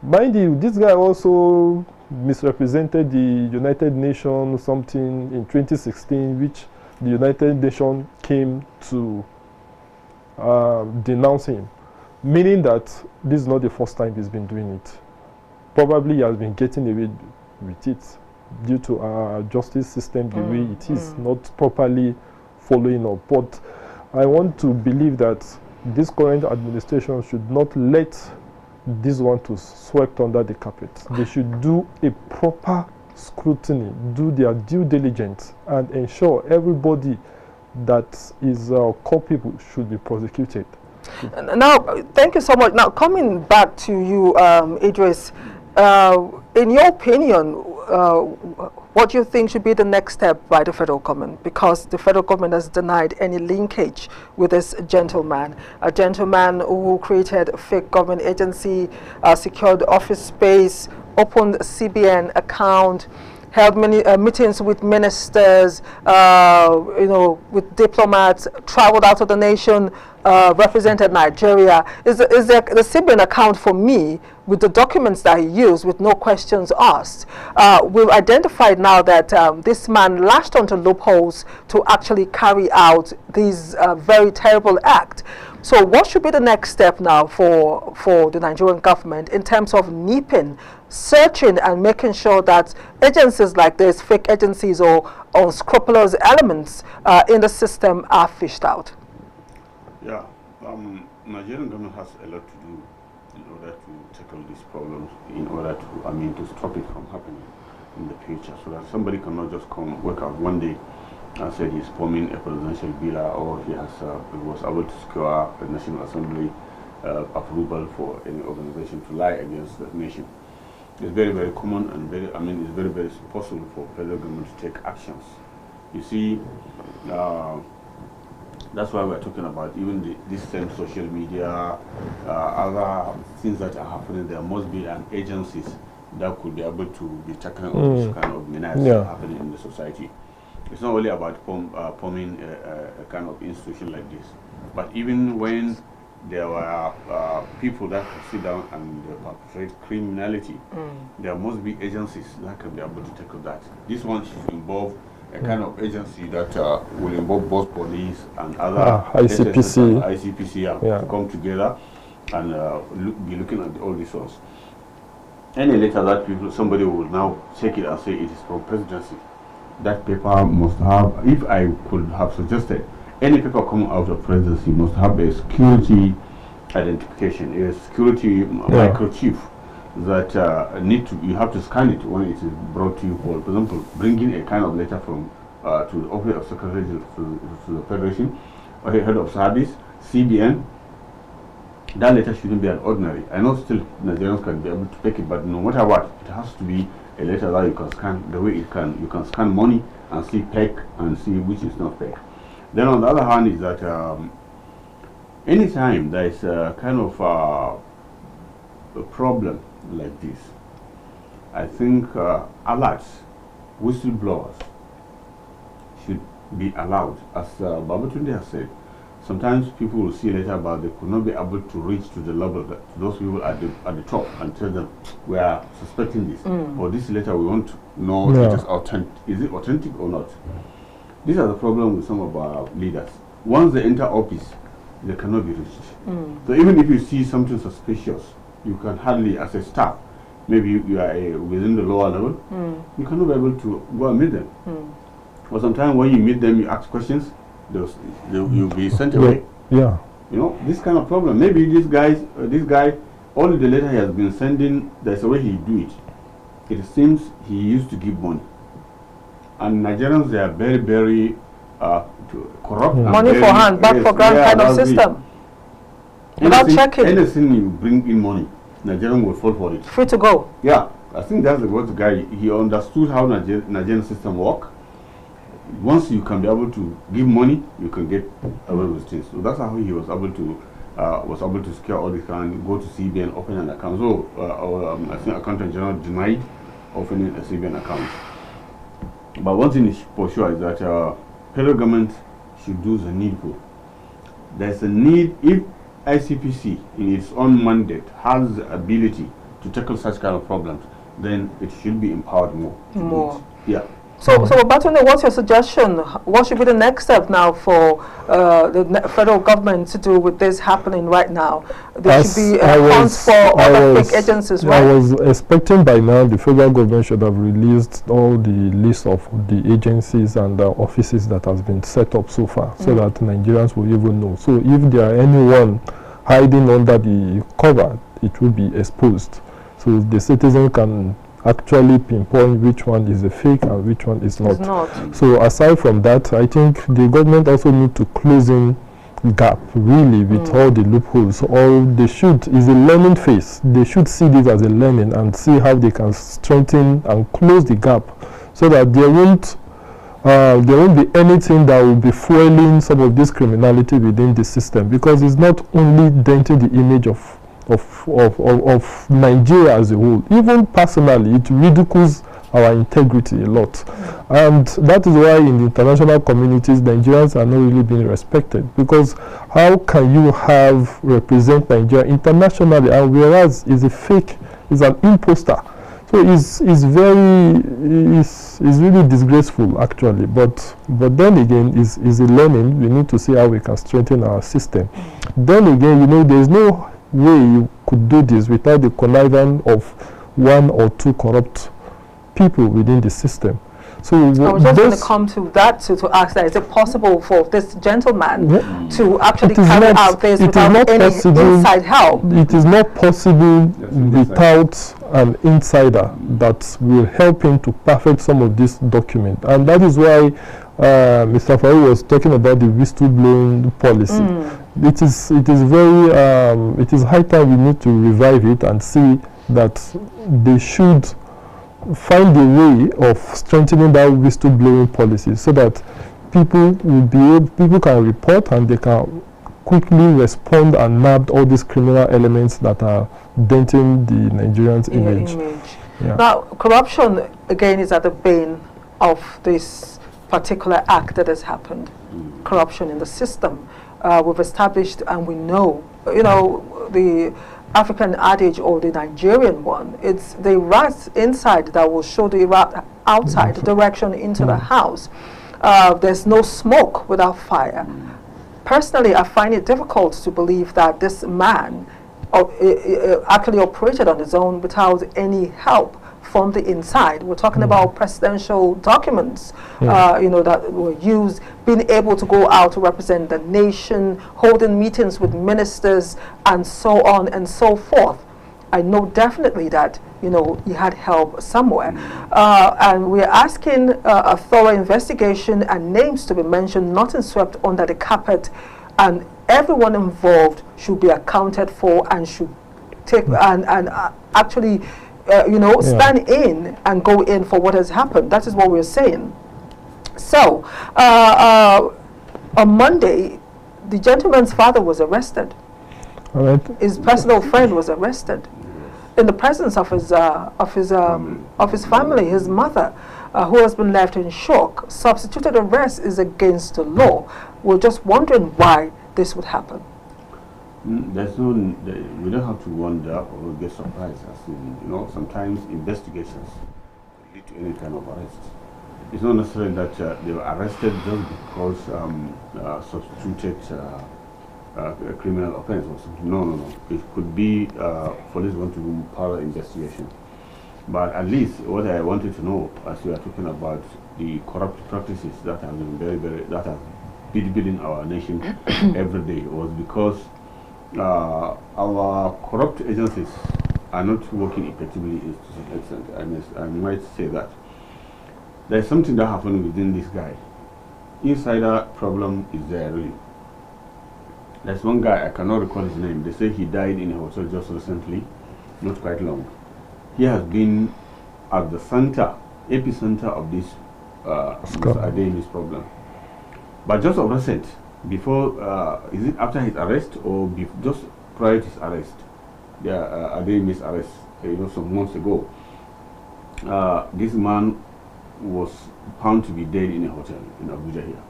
Mind you, this guy also misrepresented the United Nations something in 2016, which the United Nations came to denounce him, meaning that this is not the first time he's been doing it. Probably he has been getting away with it due to our justice system the way it is, not properly following up. But I want to believe that this current administration should not let this one to swept under the carpet. They should do a proper scrutiny, do their due diligence, and ensure everybody that is culpable should be prosecuted. Now, thank you so much. Now, coming back to you, Idris, in your opinion, what do you think should be the next step by the federal government? Because the federal government has denied any linkage with this gentleman, a gentleman who created a fake government agency, secured office space, opened a CBN account, held many meetings with ministers, with diplomats, traveled out of the nation, represented Nigeria. Is the CBN account for me, with the documents that he used, with no questions asked, we've identified now that this man lashed onto loopholes to actually carry out these very terrible act. So what should be the next step now for the Nigerian government in terms of nipping, searching and making sure that agencies like this, fake agencies or unscrupulous elements in the system are fished out? Yeah, Nigerian government has a lot to do in order to tackle these problems, in order to, to stop it from happening in the future, so that somebody cannot just come, wake up one day and say he's forming a presidential bill, or he was able to secure a National Assembly approval for any organization to lie against the nation. It's very, very common and it's very, very possible for federal government to take actions. You see, that's why we're talking about even this same social media, other things that are happening. There must be an agencies that could be able to be tackling all this kind of menace happening in the society. It's not only about forming a kind of institution like this, but even when there were people that could sit down and perpetrate criminality, there must be agencies that can be able to tackle that. This one should involve a kind of agency that will involve both police and other ICPC to come together and be looking at all these ones. Any letter that somebody will now check it and say it is from presidency, that paper must have, if I could have suggested, any paper coming out of presidency must have a security identification, a security microchip that you have to scan it when it is brought to you. For example, bringing a kind of letter from to the office of secretary to the federation or head of service, CBN. That letter shouldn't be an ordinary. I know still Nigerians can be able to take it, but no matter what, it has to be a letter that you can scan. The way you can scan money and see fake and see which is not fake. Then on the other hand is that anytime there is a kind of a problem like this, I think alerts, whistleblowers should be allowed. As Babatunde has said, sometimes people will see later, but they could not be able to reach to the level that those people at the top and tell them, we are suspecting this, or this letter we want to know if it is authentic. Is it authentic or not? These are the problem with some of our leaders. Once they enter office, they cannot be reached. So even if you see something suspicious, you can hardly, as a staff, maybe you are within the lower level, you cannot be able to go and meet them. Or sometimes when you meet them, you ask questions, you'll be sent away. Yeah. You know, this kind of problem. Maybe this guy, all the letter he has been sending, there's a way he do it. It seems he used to give money. And Nigerians, they are very, very corrupt. Money for hand, back for grant kind of system. Without checking. Anything you bring in money, Nigerian will fall for it. Free to go. Yeah, I think that's what the guy, he understood how Nigerian system work. Once you can be able to give money, you can get away with things. So that's how he was able to secure all this kind, go to CBN, open an account. So I think Accountant General denied opening a CBN account. But one thing is for sure is that federal government should do the needful. There's a need, if ICPC in its own mandate has the ability to tackle such kind of problems, then it should be empowered more. More. Yeah. So, Batune, what's your suggestion? What should be the next step now for the federal government to do with this happening right now? There should be accounts for other fake agencies, right? I was expecting by now the federal government should have released all the list of the agencies and the offices that has been set up so far, so that Nigerians will even know. So if there are anyone hiding under the cover, it will be exposed, so the citizen can actually pinpoint which one is a fake and which one is not. So aside from that, I think the government also need to close in gap really with all the loopholes. Or they should, is a learning phase. They should see this as a learning and see how they can strengthen and close the gap, so that there won't be anything that will be fueling some of this criminality within the system, because it's not only denting the image of Nigeria as a whole. Even personally, it ridicules our integrity a lot. And that is why in the international communities, Nigerians are not really being respected, because how can you represent Nigeria internationally, and whereas is a fake, is an imposter? So it's really disgraceful actually, but then again is a learning. We need to see how we can strengthen our system. Then again, there's no way you could do this without the connivance of one or two corrupt people within the system. So I was just going to come to that to ask that, is it possible for this gentleman to actually carry out this without any inside help? It is not possible without an insider that will help him to perfect some of this document. And that is why Mr. Farouk was talking about the whistleblowing policy. It is high time we need to revive it and see that they should find a way of strengthening that whistleblowing policy, so that people can report and they can quickly respond and nab all these criminal elements that are denting the Nigerians' image. Yeah. Now, corruption again is at the bane of this particular act that has happened. Corruption in the system. We've established, and we know, the African adage or the Nigerian one, it's the rats inside that will show the rat outside, the direction into the house. There's no smoke without fire. Personally, I find it difficult to believe that this man actually operated on his own without any help from the inside. We're talking about presidential documents, that were used, being able to go out to represent the nation, holding meetings with ministers, and so on and so forth. I know definitely that, he had help somewhere. And we're asking a thorough investigation and names to be mentioned, nothing swept under the carpet, and everyone involved should be accounted for and should take and actually stand in and go in for what has happened. That is what we're saying. So, on Monday, the gentleman's father was arrested. All right. His personal friend was arrested in the presence of his family, his mother, who has been left in shock. Substituted arrest is against the law. We're just wondering why this would happen. We don't have to wonder or get surprised. As in, sometimes investigations lead to any kind of arrest. It's not necessarily that they were arrested just because substituted a criminal offense or something. No. It could be police want to do parallel investigation. But at least what I wanted to know, as we are talking about the corrupt practices that have been that have been our nation every day, was because our corrupt agencies are not working effectively to some extent. I might say that. There's something that happened within this guy. Insider problem is there, really. There's one guy, I cannot recall his name. They say he died in a hotel just recently, not quite long. He has been at the epicenter of this Adeyemi's problem. But just of recent, before, is it after his arrest or just prior to his arrest? Adeyemi's arrest, some months ago. This man was found to be dead in a hotel in Abuja here,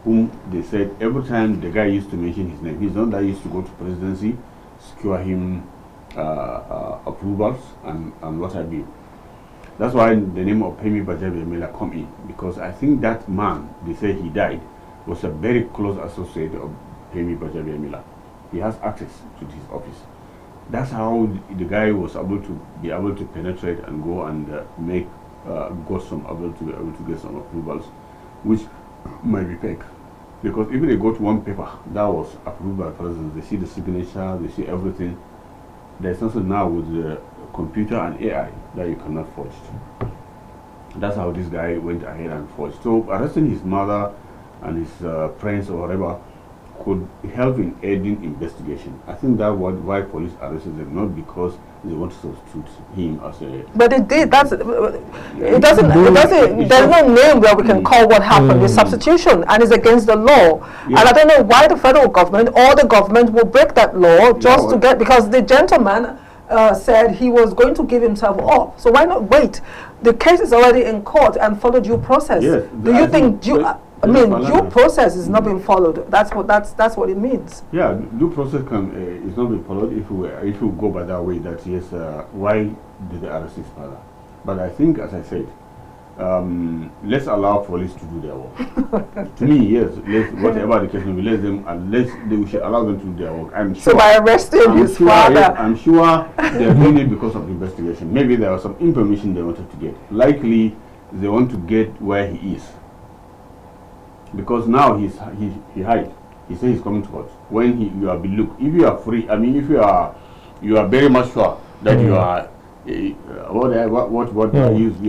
whom they said every time the guy used to mention his name, he's not that used to go to presidency, secure him approvals and what have you. That's why the name of Femi Gbajabiamila come in, because I think that man, they say he died, was a very close associate of Femi Gbajabiamila. He has access to his office. That's how the guy was able to penetrate and go and make able to get some approvals, which might be fake. Because if they got one paper that was approved by the president, they see the signature, they see everything. There's nothing now with the computer and AI that you cannot forge. That's how this guy went ahead and forged. So arresting his mother and his friends or whatever could help in aiding investigation. I think that was why police arrested them, not because they want to substitute him as a... But it did, there's no name where we can call what happened with substitution, and it's against the law. And I don't know why the federal government or the government will break that law just to get, because the gentleman said he was going to give himself up. So why not wait? The case is already in court and follow due process. Yes, do you think due process is not being followed? That's what it means. Yeah, due process is not being followed if you go by that way. That yes, why did they arrest his father? But I think, as I said, let's allow police to do their work. To me, yes, whatever the case may be, we should allow them to do their work. I'm sure. So by arresting his father, I'm sure they're doing it because of the investigation. Maybe there was some information they wanted to get. Likely, they want to get where he is. Because now he hide. He says he's coming to court. When you are be looked, if you are free, I mean, if you are very much sure that you are you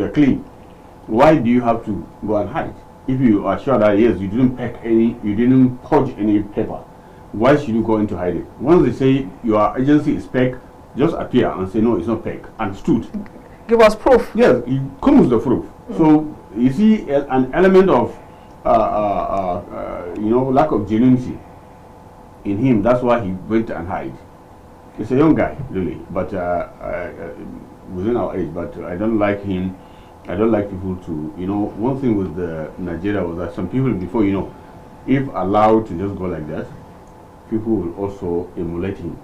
are clean. Why do you have to go and hide? If you are sure that yes, you didn't forge any paper, why should you go into hiding? Once they say your agency is fake, just appear and say no, it's not fake. Understood? Give us proof. Yes, it comes with the proof. So you see an element of lack of genuinity in him. That's why he went and hide. He's a young guy, really, but within our age. But I don't like him. I don't like people to, one thing with Nigeria was that some people before, if allowed to just go like that, people will also emulate him,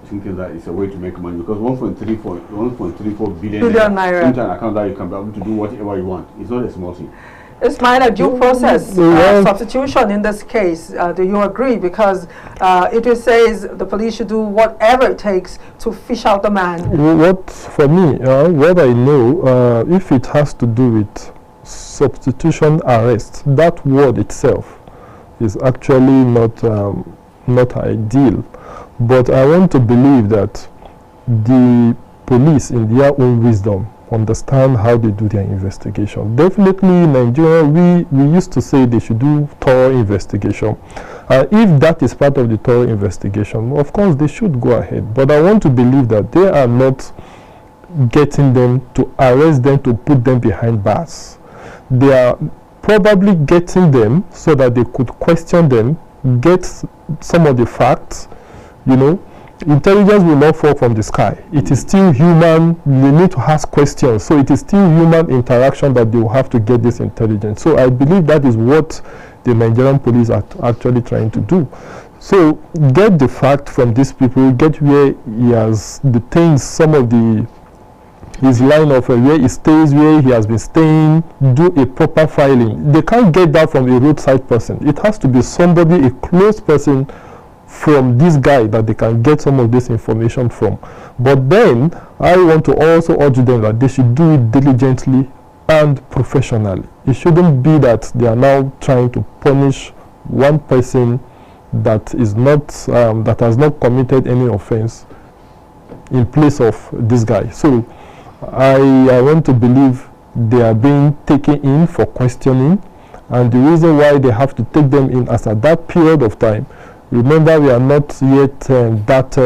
thinking that it's a way to make money, because 1.34 billion naira into an account that you can be able to do whatever you want. It's not a small thing. It's minor due process substitution in this case. Do you agree? Because it says the police should do whatever it takes to fish out the man. For me, what I know, if it has to do with substitution arrest, that word itself is actually not ideal. But I want to believe that the police, in their own wisdom, understand how they do their investigation. Definitely in Nigeria, we used to say they should do thorough investigation. If that is part of the thorough investigation, of course they should go ahead. But I want to believe that they are not getting them to arrest them to put them behind bars. They are probably getting them so that they could question them, get some of the facts, Intelligence will not fall from the sky. It is still human. They need to ask questions. So it is still human interaction that they will have to get this intelligence. So I believe that is what the Nigerian police are actually trying to do. So get the fact from these people, get where he has detained some of his line of where he stays, where he has been staying, do a proper filing. They can't get that from a roadside person. It has to be somebody, a close person from this guy that they can get some of this information from. But then I want to also urge them that they should do it diligently and professionally. It shouldn't be that they are now trying to punish one person that is not that has not committed any offense in place of this guy. So I want to believe they are being taken in for questioning, and the reason why they have to take them in as at that period of time. Remember, we are not yet that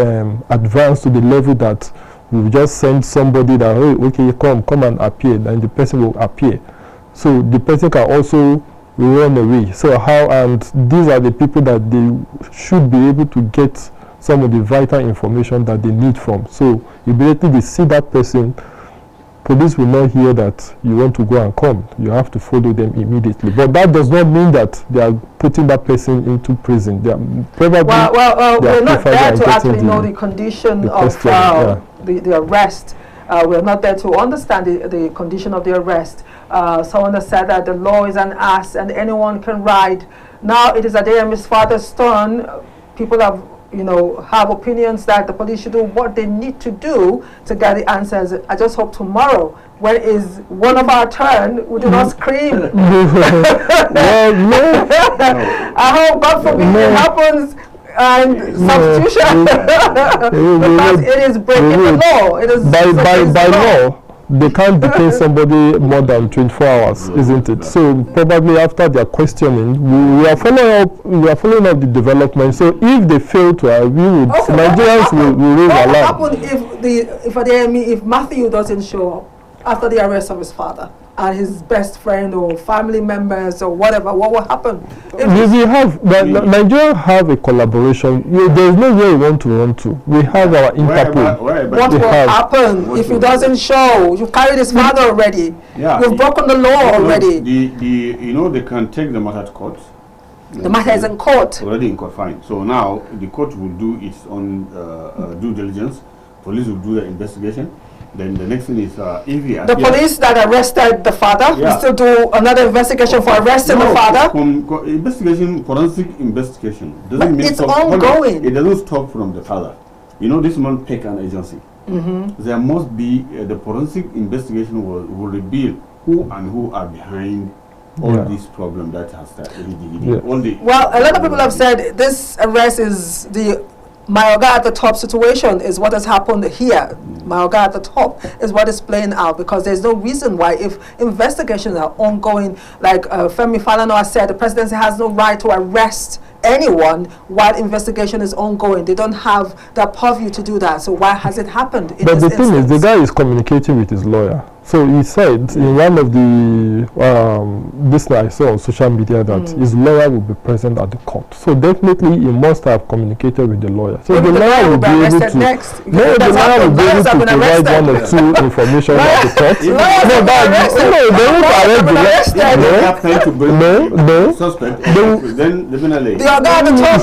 advanced to the level that we just send somebody that, hey, okay, come and appear, and the person will appear. So the person can also run away. So and these are the people that they should be able to get some of the vital information that they need from. So immediately they see that person, police will not hear that you want to go and come. You have to follow them immediately. But that does not mean that they are putting that person into prison. They are probably we're not there to actually know the condition of the arrest. we're not there to understand the condition of the arrest. Someone has said that the law is an ass and anyone can ride. Now it is Adeyemi's father's turn. People have, have opinions that the police should do what they need to do to get the answers. I just hope tomorrow, when is one of our turn, we do not scream. Well, no. I hope, God forbid, it happens and substitution. Because it is breaking the law. It is by law. They can't detain somebody more than 24 hours, isn't it? So probably after their questioning, we are following up the development. So if they fail to agree with Nigerians, will raise alarm. What will happen if Matthew doesn't show up after the arrest of his father and his best friend or family members or whatever? What will happen? Nigeria have a collaboration. There's no way we want to run to. We have our Interpol. What will happen if he doesn't show? You carried his father already. Yeah, you've broken the law already. They can take the matter to court. The matter is in court. Already in court, fine. So now the court will do its own due diligence. Police will do the investigation. Then the next thing is if he the police that arrested the father will still do another investigation for arresting the father. Forensic investigation doesn't mean it's ongoing. It doesn't stop from the father. This man pick an agency. There must be the forensic investigation will reveal who are behind all this problem that has started. Well, a lot of people have said this arrest is the Mayoga at the top situation is what has happened here. Mayoga at the top is what is playing out, because there's no reason why, if investigations are ongoing, like Femi Falana has said, the presidency has no right to arrest anyone while investigation is ongoing. They don't have the purview to do that. So why has it happened in But this the thing instance? is, the guy is communicating with his lawyer. So he said in one of the this I saw on social media that his lawyer will be present at the court. So definitely he must have communicated with the lawyer. So the lawyer will be able to next. No, the lawyer will be able to provide one or two information at the court. They won't arrest the suspect. Then the other at the top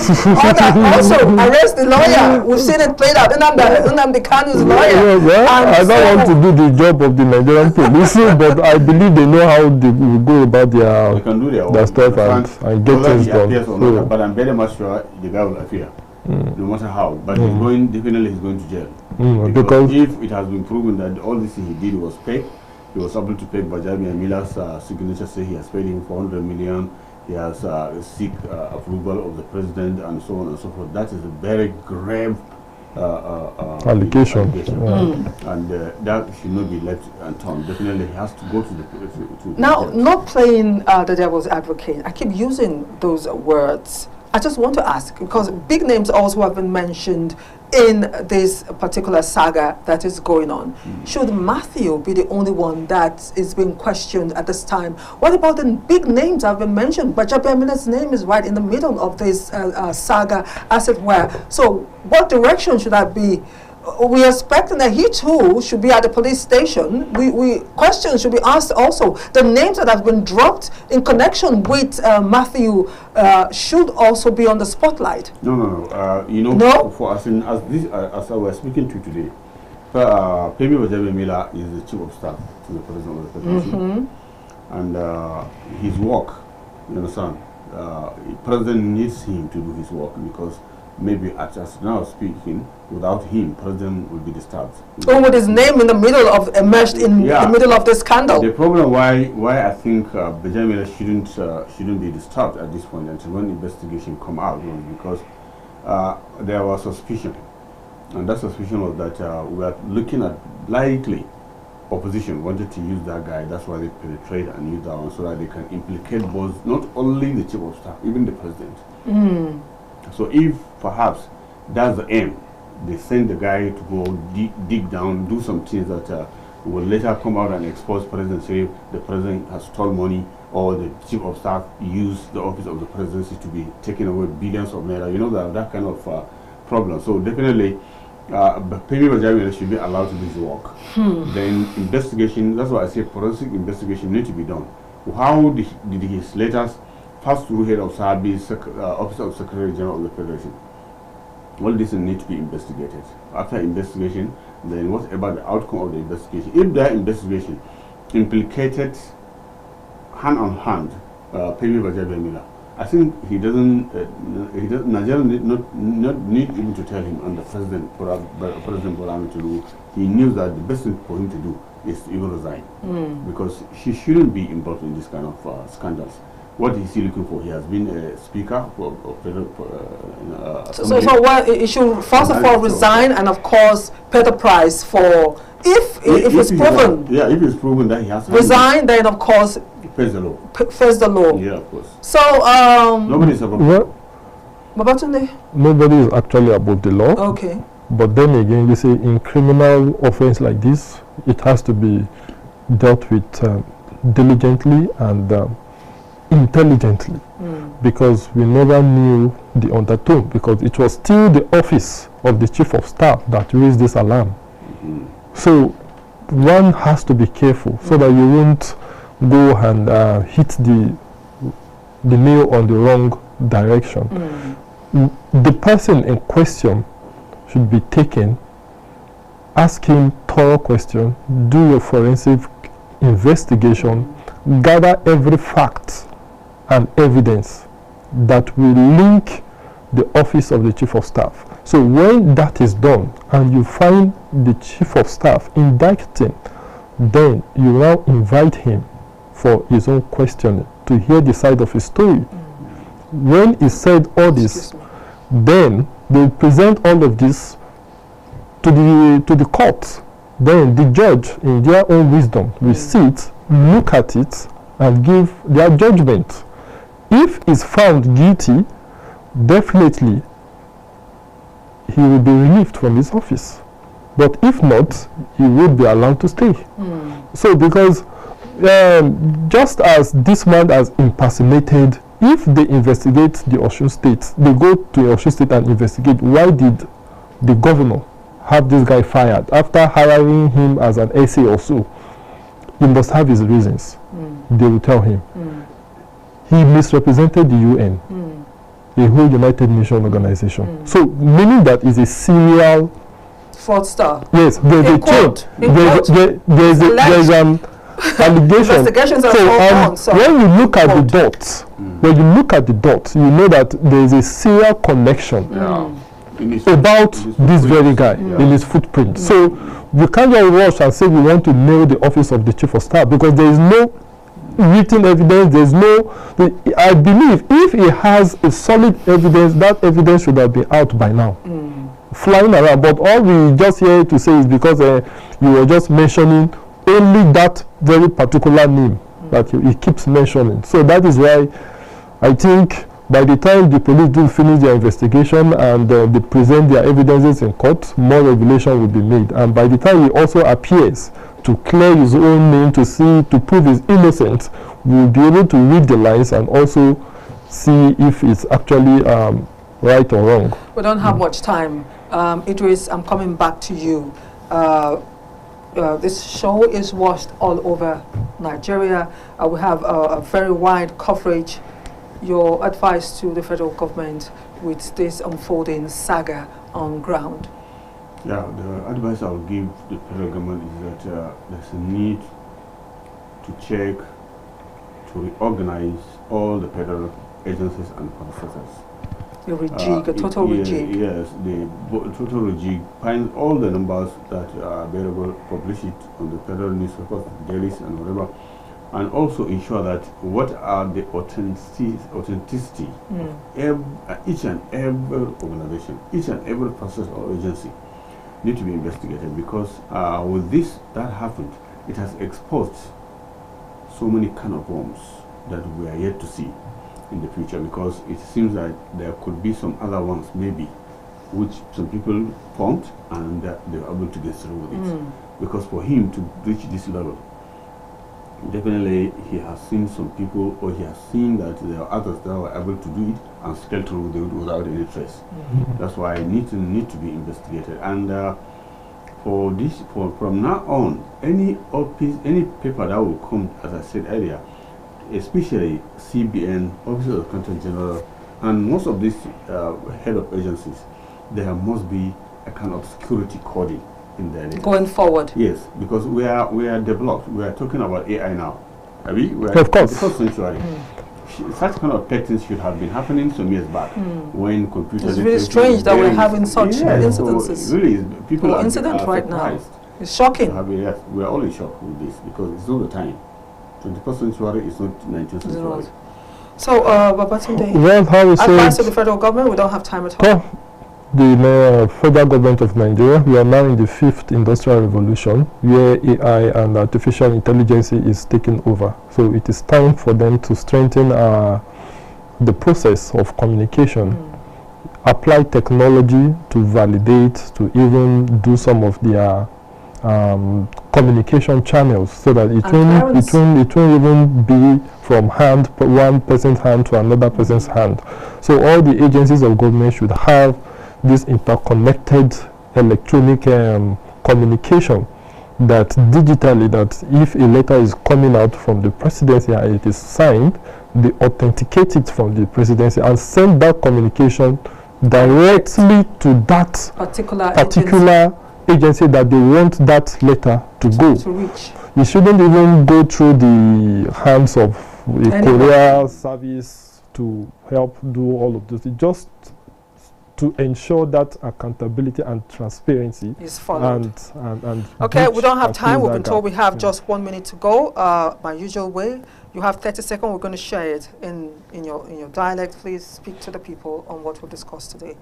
also arrest the lawyer. We've seen it played out. Nnamdi Kanu's lawyer. I don't want to do the job of the Nigerian police, but I believe they know how they will go about their stuff and get things done. But I'm very much sure the guy will appear, no matter how. But he's going to jail. Because if it has been proven that all this he did was fake, he was able to pay Adeyemi and Miller's signature, say he has paid him 400 million. He has seek approval of the president and so on and so forth. That is a very grave allegation. And that should not be left unturned. Definitely he has to go to the now, not playing the devil's advocate. I keep using those words. I just want to ask, because big names also have been mentioned in this particular saga that is going on. Should Matthew be the only one that is being questioned at this time? What about the big names that have been mentioned? But Adeyemi's name is right in the middle of this saga, as it were. So what direction should that be? We are expecting that he too should be at the police station. Questions should be asked also. The names that have been dropped in connection with Matthew should also be on the spotlight. No. For as I was speaking to today, Femi Adeyemi is the chief of staff to the president of the federation, and his work, you understand, the president needs him to do his work, because maybe as now speaking, without him, president will be disturbed. Or with his name in the middle of, immersed in the middle of the scandal. The problem why I think Adeyemi shouldn't be disturbed at this point until when investigation come out, because there was suspicion, and that suspicion was that we are looking at likely opposition wanted to use that guy. That's why they penetrate and use that one, so that they can implicate both, not only the chief of staff, even the president. So if perhaps that's the aim, they send the guy to go dig down, do some things that will later come out and expose president, say the president has stolen money, or the chief of staff used the office of the presidency to be taking away billions of naira. That kind of problem. So definitely, Femi Adeyemi should be allowed to do his work. Then investigation, that's why I say forensic investigation need to be done. How did his letters pass through head of service, office of Secretary General of the Federation? All this need to be investigated. After investigation, then what about the outcome of the investigation? If that investigation implicated hand on hand Pemi Bajabemila, I think he doesn't. Nigeria not need even to tell him, and the President Bola to do. He knew that the best thing for him to do is to even resign, because he shouldn't be involved in this kind of scandals. What is he looking for? He has been a speaker for so what, he should first of all resign, and of course pay the price for if it's proven. Yeah, if it's proven that he has to resign, then of course face the law. Face the law. Yeah, of course. So nobody's above the law. Nobody is actually above the law. Okay. But then again, you say in criminal offense like this, it has to be dealt with diligently and intelligently, because we never knew the undertone, because it was still the office of the chief of staff that raised this alarm. So one has to be careful so that you won't go and hit the nail on the wrong direction. The person in question should be taken, ask him thorough question, do your forensic investigation, gather every fact and evidence that will link the office of the chief of staff. So when that is done and you find the chief of staff indicting, then you now invite him for his own questioning to hear the side of his story. When he said all this, then they present all of this to the court. Then the judge, in their own wisdom, will sit, look at it, and give their judgment. If he's found guilty, definitely he will be relieved from his office. But if not, he will be allowed to stay. So because just as this man has impersonated, if they investigate the Osun State, they go to Osun State and investigate why did the governor have this guy fired after hiring him as an SA or so, he must have his reasons. They will tell him. He misrepresented the UN, a whole United Nations organization. So meaning that is a serial fraudster. Yes, there's an allegation. Investigations are on. So when you look at the dots, when you look at the dots, you know that there is a serial connection about this very guy in his footprint. So we can't just rush and say we want to nail the office of the chief of staff, because there is no written evidence. There's no. I believe if he has a solid evidence, that evidence should have been out by now, flying around. But all we just here to say is because you were just mentioning only that very particular name that he keeps mentioning. So that is why I think by the time the police do finish their investigation and they present their evidences in court, more revelation will be made. And by the time he also appears to clear his own name, to prove his innocence, we'll be able to read the lines and also see if it's actually right or wrong. We don't have much time. Idris, I'm coming back to you. This show is watched all over Nigeria. We have a very wide coverage. Your advice to the federal government with this unfolding saga on ground? Yeah, the advice I will give the federal government is that there's a need to check, to reorganize all the federal agencies and processes. A rejig, a total rejig. Yes, the total rejig. Find all the numbers that are available, publish it on the federal newspapers, dailies, and whatever, and also ensure that what are the authenticity of each and every organization, each and every process or agency need to be investigated, because with this that happened, it has exposed so many can of worms that we are yet to see in the future, because it seems that there could be some other ones maybe which some people formed and they were able to get through with it. Because for him to reach this level, definitely he has seen some people, or he has seen that there are others that were able to do it and scale through it without any trace. That's why it need to be investigated. And for this, from now on, any paper that will come, as I said earlier, especially CBN, Office of the Accountant General, and most of these head of agencies, there must be a kind of security coding in their data. Going forward. Yes, because we are developed. We are talking about AI now. We are of course. in the 21st century. Such kind of patterns should have been happening some years back when computers. It's really strange that we're having such incidences. So really, people are incident right surprised. now. It's shocking. Yes, we are all in shock with this because it's not the time. 21st century is not 19th century. So, Babatunde, well, how we advice to the federal government, we don't have time at all. The federal government of Nigeria, we are now in the 5th industrial revolution where AI and artificial intelligence is taking over. So it is time for them to strengthen the process of communication, apply technology to validate, to even do some of their communication channels so that it won't even be from one person's hand to another person's hand. So all the agencies of government should have this interconnected electronic communication that digitally, that if a letter is coming out from the presidency and it is signed, they authenticate it from the presidency and send that communication directly to that particular agency that they want that letter to go. To reach. It shouldn't even go through the hands of a courier service to help do all of this. It just to ensure that accountability and transparency is followed. And okay, we don't have time. We've been told we have just 1 minute to go. My usual way, you have 30 seconds. We're going to share it in your dialect. Please speak to the people on what we'll discuss today.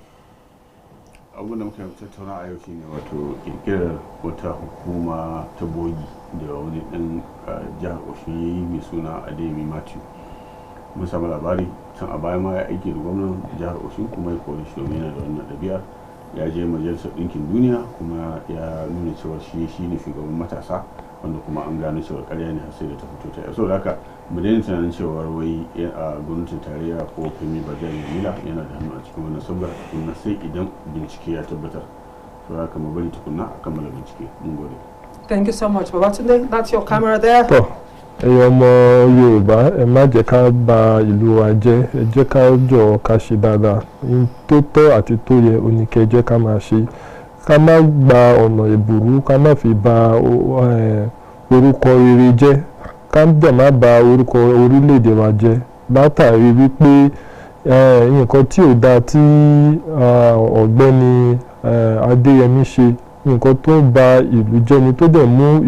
Abin da muka tattauna a yau shine wato kirkirar wata hukuma ta bogi da wani ɗan jihar Osun yayi mai suna Adeyemi Matthew. Mun samu labari can a baya ma ya aiki da gwamnan jihar Osun kuma ya kore shi domin yana da wannan ɗabi'ar. Ya je majalisar ɗinkin duniya kuma ya nuna cewa shi ne shugaban matasa wanda kuma an gano cewa ƙarya ne har sai da ta fito ta. Saboda haka mu daina tunanin cewa wai a gwamnatin tarayya ko Femi Bajabiamila yana da hannu a cikin wannan sabgar tukunna sai idan bincike ya tabbatar. Saboda haka mu bari tukunna a kammala bincike. Mun gode. Thank you so much, Babatunde. That's your camera there. Ẹ̀yin ọmọ Yorùbá, ẹ má jẹ́ ká bà ìlú wa jẹ́, ẹ jẹ́ ká jọ ká ṣe dáadáa. Ohun tó tọ́ àti tó yẹ oníkẹ́ jẹ́ ká máa ṣe. Ká má gba ọ̀nà ìbùrú, ká má fi bà orúkọ rere jẹ́. Ká dẹ̀ má bà orúkọ orílẹ̀-èdè wa jẹ́. Látàrí wípé nǹkan tí ò dáa tí ọ̀gbẹ́ni Adeyemi ṣe, nǹkan tó ń ba ìlú jẹ́ ni tó dẹ̀ mú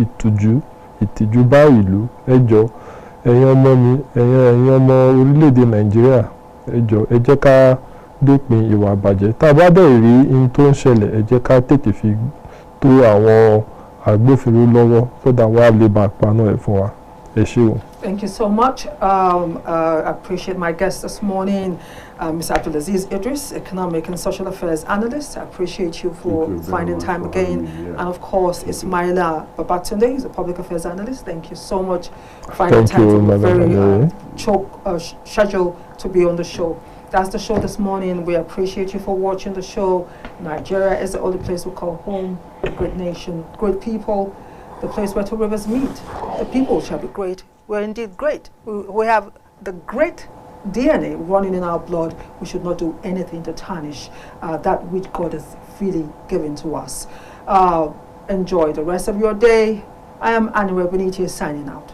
ìtìjú bá ìlú. Ẹ jọ̀ọ́, ẹ̀yin ọmọ mi, ẹ̀yin ọmọ orílẹ̀-èdè Nàìjíríà, ẹ jọ̀ọ́, ẹ jẹ́ ká dópin ìwà àbàjẹ́. Tá a bá dẹ̀ rí ohun tó ń ṣẹlẹ̀, ẹ jẹ́ ká tètè fi tó àwọn agbófinró lọ́wọ́ sódà wọ́n á lè bá paná ẹ̀ fún wa. Ẹ ṣé o. Thank you so much. I appreciate my guest this morning, Mr. Abdulaziz Idris, Economic and Social Affairs Analyst. I appreciate you for finding time again. And of course, Ismaila Babatunde, he's a Public Affairs Analyst. Thank you so much for finding time from a very schedule to be on the show. That's the show this morning. We appreciate you for watching the show. Nigeria is the only place we call home. A great nation, great people, the place where two rivers meet. The people shall be great. We're indeed great. We have the great DNA running in our blood. We should not do anything to tarnish that which God has freely given to us. Enjoy the rest of your day. I am Anywhere Beniti signing out.